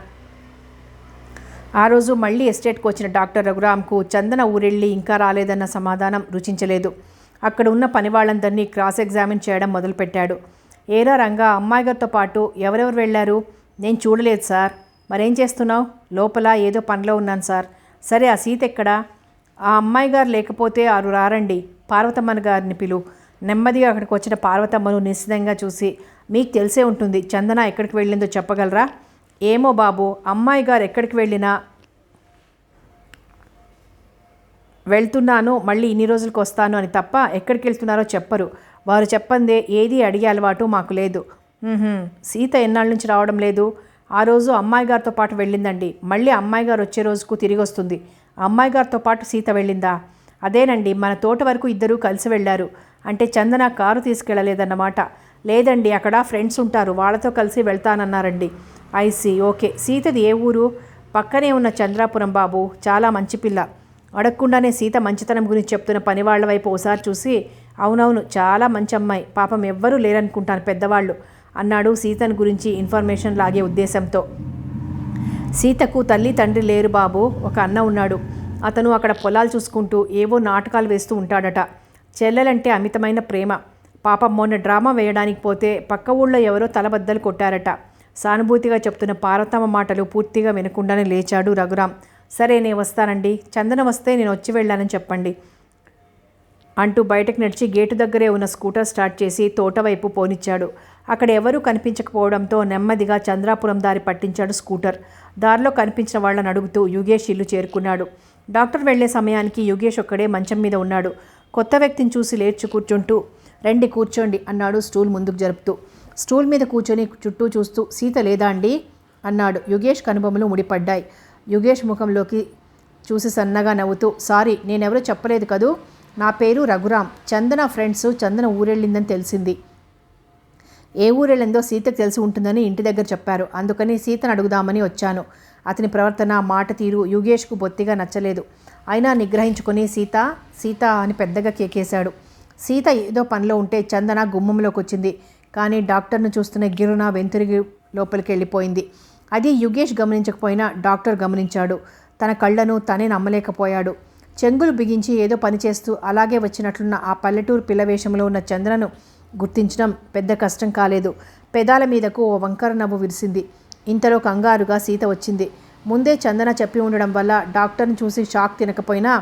ఆ రోజు మళ్ళీ ఎస్టేట్కి వచ్చిన డాక్టర్ రఘురామ్కు చందన ఊరెళ్ళి ఇంకా రాలేదన్న సమాధానం రుచించలేదు. అక్కడ ఉన్న పని వాళ్ళందరినీ క్రాస్ ఎగ్జామిన్ చేయడం మొదలుపెట్టాడు. ఏరా రంగా, అమ్మాయి గారితో పాటు ఎవరెవరు వెళ్ళారు? నేను చూడలేదు సార్. మరేం చేస్తున్నావు? లోపల ఏదో పనిలో ఉన్నాను సార్. సరే, ఆ సీత ఎక్కడా? ఆ అమ్మాయి గారు లేకపోతే ఆరు రారండి, పార్వతమ్మని గారిని పిలు. నెమ్మదిగా అక్కడికి వచ్చిన పార్వతమ్మను నిశ్చితంగా చూసి, మీకు తెలిసే ఉంటుంది, చందన ఎక్కడికి వెళ్ళిందో చెప్పగలరా? ఏమో బాబు, అమ్మాయి గారు ఎక్కడికి వెళ్ళినా వెళ్తున్నాను, మళ్ళీ ఇన్ని రోజులకు వస్తాను అని తప్ప ఎక్కడికి వెళ్తున్నారో చెప్పరు. వారు చెప్పందే ఏది అడిగే అలవాటు మాకు లేదు. సీత ఎన్నాళ్ళ నుంచి రావడం లేదు? ఆ రోజు అమ్మాయి గారితో పాటు వెళ్ళిందండి. మళ్ళీ అమ్మాయి గారు వచ్చే రోజుకు తిరిగి వస్తుంది. అమ్మాయి గారితో పాటు సీత వెళ్ళిందా? అదేనండి, మన తోట వరకు ఇద్దరూ కలిసి వెళ్ళారు. అంటే చందన కారు తీసుకెళ్ళలేదన్నమాట. లేదండి, అక్కడ ఫ్రెండ్స్ ఉంటారు, వాళ్ళతో కలిసి వెళ్తానన్నారండి. IC, okay. సీతది ఏ ఊరు? పక్కనే ఉన్న చంద్రాపురం బాబు, చాలా మంచి పిల్ల. అడగకుండానే సీత మంచితనం గురించి చెప్తున్న పనివాళ్ల వైపు ఓసారి చూసి, అవునవును, చాలా మంచి అమ్మాయి, పాపం ఎవ్వరూ లేరనుకుంటాను పెద్దవాళ్ళు అన్నాడు సీతను గురించి ఇన్ఫర్మేషన్ లాగే ఉద్దేశంతో. సీతకు తల్లి తండ్రి లేరు బాబు, ఒక అన్న ఉన్నాడు. అతను అక్కడ పొలాలు చూసుకుంటూ ఏవో నాటకాలు వేస్తూ ఉంటాడట. చెల్లెలంటే అమితమైన ప్రేమ. పాపం మొన్న డ్రామా వేయడానికి పోతే పక్క ఊళ్ళో ఎవరో తలబద్దలు కొట్టారట. సానుభూతిగా చెప్తున్న పార్వతమ్మ మాటలు పూర్తిగా వినకుండానే లేచాడు రఘురాం. సరే, నేను వస్తానండి, చందన వస్తే నేను వచ్చి వెళ్ళానని చెప్పండి అంటూ బయటకు నడిచి గేటు దగ్గరే ఉన్న స్కూటర్ స్టార్ట్ చేసి తోట వైపు పోనిచ్చాడు. అక్కడ ఎవరూ కనిపించకపోవడంతో నెమ్మదిగా చంద్రాపురం దారి పట్టించాడు స్కూటర్. దారిలో కనిపించిన వాళ్ళని అడుగుతూ యుగేష్ ఇల్లు చేరుకున్నాడు. డాక్టర్ వెళ్లే సమయానికి యుగేష్ ఒక్కడే మంచం మీద ఉన్నాడు. కొత్త వ్యక్తిని చూసి లేచి కూర్చుంటూ, రండి కూర్చోండి అన్నాడు స్టూల్ ముందుకు జరుపుతూ. స్టూల్ మీద కూర్చొని చుట్టూ చూస్తూ, సీత లేదా అండి అన్నాడు. యుగేష్ కనుబొమ్మలు ముడిపడ్డాయి. యుగేష్ ముఖంలోకి చూసి సన్నగా నవ్వుతూ, సారీ, నేనెవరో చెప్పలేదు కదూ, నా పేరు రఘురాం. చందన ఫ్రెండ్స్ చందన ఊరెళ్ళిందని తెలిసింది. ఏ ఊరెళ్ళిందో సీతకు తెలిసి ఉంటుందని ఇంటి దగ్గర చెప్పారు. అందుకని సీతను అడుగుదామని వచ్చాను. అతని ప్రవర్తన, మాట తీరు యుగేష్కు బొత్తిగా నచ్చలేదు. అయినా నిగ్రహించుకొని సీత సీత అని పెద్దగా కేకేశాడు. సీత ఏదో పనిలో ఉంటే చందన గుమ్మంలోకి వచ్చింది. కానీ డాక్టర్ను చూస్తున్న గిరున వెంతురిగి లోపలికి వెళ్ళిపోయింది. అది యుగేష్ గమనించకపోయినా డాక్టర్ గమనించాడు. తన కళ్ళను తనే నమ్మలేకపోయాడు. చెంగులు బిగించి ఏదో పని చేస్తూ అలాగే వచ్చినట్లున్న ఆ పల్లెటూరు పిల్లవేషంలో ఉన్న చంద్రను గుర్తించడం పెద్ద కష్టం కాలేదు. పెదాల మీదకు ఓ వంకర నవ్వు విరిసింది. ఇంతలో కంగారుగా సీత వచ్చింది. ముందే చందన చెప్పి ఉండడం వల్ల డాక్టర్ని చూసి షాక్ తినకపోయినా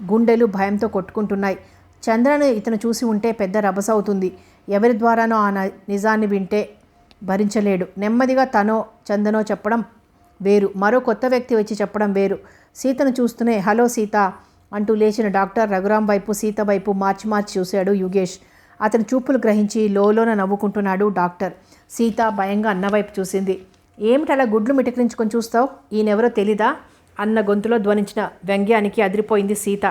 గుండెలు భయంతో కొట్టుకుంటున్నాయి. చంద్రను ఇతను చూసి ఉంటే పెద్ద రభస అవుతుంది. ఎవరి ద్వారానో ఆ నిజాన్ని వింటే భరించలేడు. నెమ్మదిగా తనో చందనో చెప్పడం వేరు, మరో కొత్త వ్యక్తి వచ్చి చెప్పడం వేరు. సీతను చూస్తూనే హలో సీత అంటూ లేచిన డాక్టర్ రఘురాం వైపు సీత వైపు మార్చి మార్చి చూశాడు యుగేష్. అతని చూపులు గ్రహించి లోలోన నవ్వుకుంటున్నాడు డాక్టర్. సీత భయంగా అన్నవైపు చూసింది. ఏమిటలా గుడ్లు మిటకరించుకొని చూస్తావు, ఈయనెవరో తెలీదా అన్న గొంతులో ధ్వనించిన వ్యంగ్యానికి అదిరిపోయింది సీత.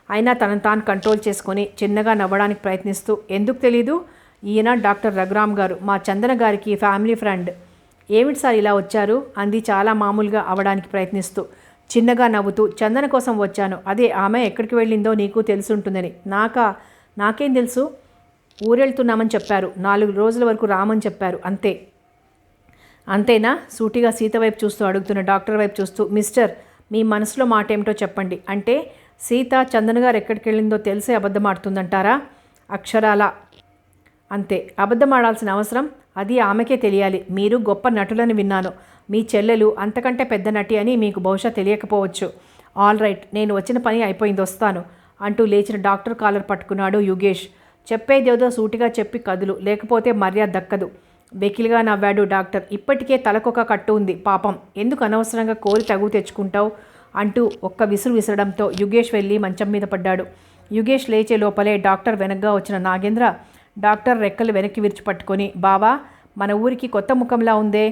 అయినా తనను తాను కంట్రోల్ చేసుకొని చిన్నగా నవ్వడానికి ప్రయత్నిస్తూ, ఎందుకు తెలీదు, ఈయన డాక్టర్ రఘురామ్ గారు, మా చందన గారికి ఫ్యామిలీ ఫ్రెండ్. ఏమిటి సార్ ఇలా వచ్చారు అంది చాలా మామూలుగా అవడానికి ప్రయత్నిస్తూ. చిన్నగా నవ్వుతూ, చందన కోసం వచ్చాను. అదే ఆమె ఎక్కడికి వెళ్ళిందో నీకు తెలుసుంటుందని. నాకేం తెలుసు, ఊరెళ్తున్నామని చెప్పారు. 4 రోజుల వరకు రామని చెప్పారు, అంతే. అంతేనా సూటిగా సీత వైపు చూస్తూ అడుగుతున్న డాక్టర్ వైపు చూస్తూ, మిస్టర్ మీ మనసులో మాట ఏమిటో చెప్పండి. అంటే సీత చందన్ గారు ఎక్కడికి వెళ్ళిందో తెలిసే అబద్ధం ఆడుతుందంటారా? అక్షరాల అంతే. అబద్ధం ఆడాల్సిన అవసరం అది ఆమెకే తెలియాలి. మీరు గొప్ప నటులని విన్నాను. మీ చెల్లెలు అంతకంటే పెద్ద నటి అని మీకు బహుశా తెలియకపోవచ్చు. ఆల్ రైట్, నేను వచ్చిన పని అయిపోయింది, వస్తాను అంటూ లేచిన డాక్టర్ కాలర్ పట్టుకున్నాడు యుగేష్. చెప్పేదేదో సూటిగా చెప్పి కదులు, లేకపోతే మర్యాద దక్కదు. వెకిలిగా నవ్వాడు డాక్టర్. ఇప్పటికే తలకొక కట్టు ఉంది పాపం, ఎందుకు అనవసరంగా కోరి తగు తెచ్చుకుంటావు అంటూ ఒక్క విసురు విసరడంతో యుగేష్ వెళ్ళి మంచం మీద పడ్డాడు. యుగేష్ లేచే లోపలే డాక్టర్ వెనక్గా వచ్చిన నాగేంద్ర డాక్టర్ రెక్కలు వెనక్కి విరిచిపట్టుకొని, బావా మన ఊరికి కొత్త ముఖంలా ఉందే,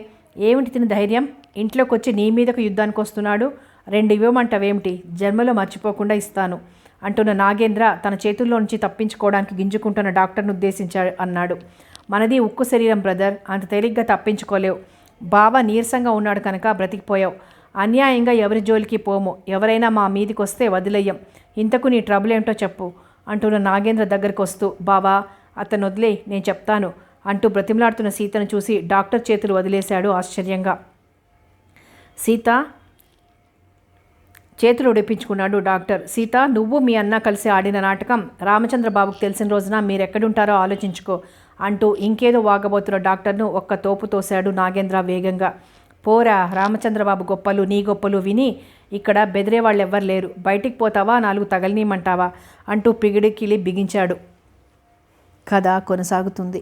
ఏమిటి తిని ధైర్యం, ఇంట్లోకి వచ్చి నీ మీదకు యుద్ధానికి వస్తున్నాడు, 2 ఇవ్వమంటావేమిటి, జన్మలో మర్చిపోకుండా ఇస్తాను అంటున్న నాగేంద్ర తన చేతుల్లో నుంచి తప్పించుకోవడానికి గింజుకుంటున్న డాక్టర్ను ఉద్దేశించాడు అన్నాడు. మనది ఉక్కు శరీరం బ్రదర్, అంత తేలిగ్గా తప్పించుకోలేవు. బావ నీరసంగా ఉన్నాడు కనుక బ్రతికిపోయావు. అన్యాయంగా ఎవరి జోలికి పోము, ఎవరైనా మా మీదికి వస్తే వదిలేయం. ఇంతకు నీ ట్రబుల్ ఏమిటో చెప్పు అంటున్న నాగేంద్ర దగ్గరికి వస్తూ, బావా అతను వదిలే, నేను చెప్తాను అంటూ బ్రతిమలాడుతున్న సీతను చూసి డాక్టర్ చేతులు వదిలేశాడు ఆశ్చర్యంగా. సీత చేతులు ఉడిపించుకున్నాడు డాక్టర్. సీత, నువ్వు మీ అన్న కలిసి ఆడిన నాటకం రామచంద్రబాబుకు తెలిసిన రోజున మీరెక్కడుంటారో ఆలోచించుకో అంటూ ఇంకేదో వాగబోతున్న డాక్టర్ను ఒక్క తోపు తోశాడు నాగేంద్ర వేగంగా. పోరా, రామచంద్రబాబు గొప్పలు నీ గొప్పలు విని ఇక్కడ బెదిరే వాళ్ళు ఎవ్వరు లేరు. బయటికి పోతావా, 4 తగలనీయమంటావా అంటూ పిగిడికిలి బిగించాడు. కథ కొనసాగుతుంది.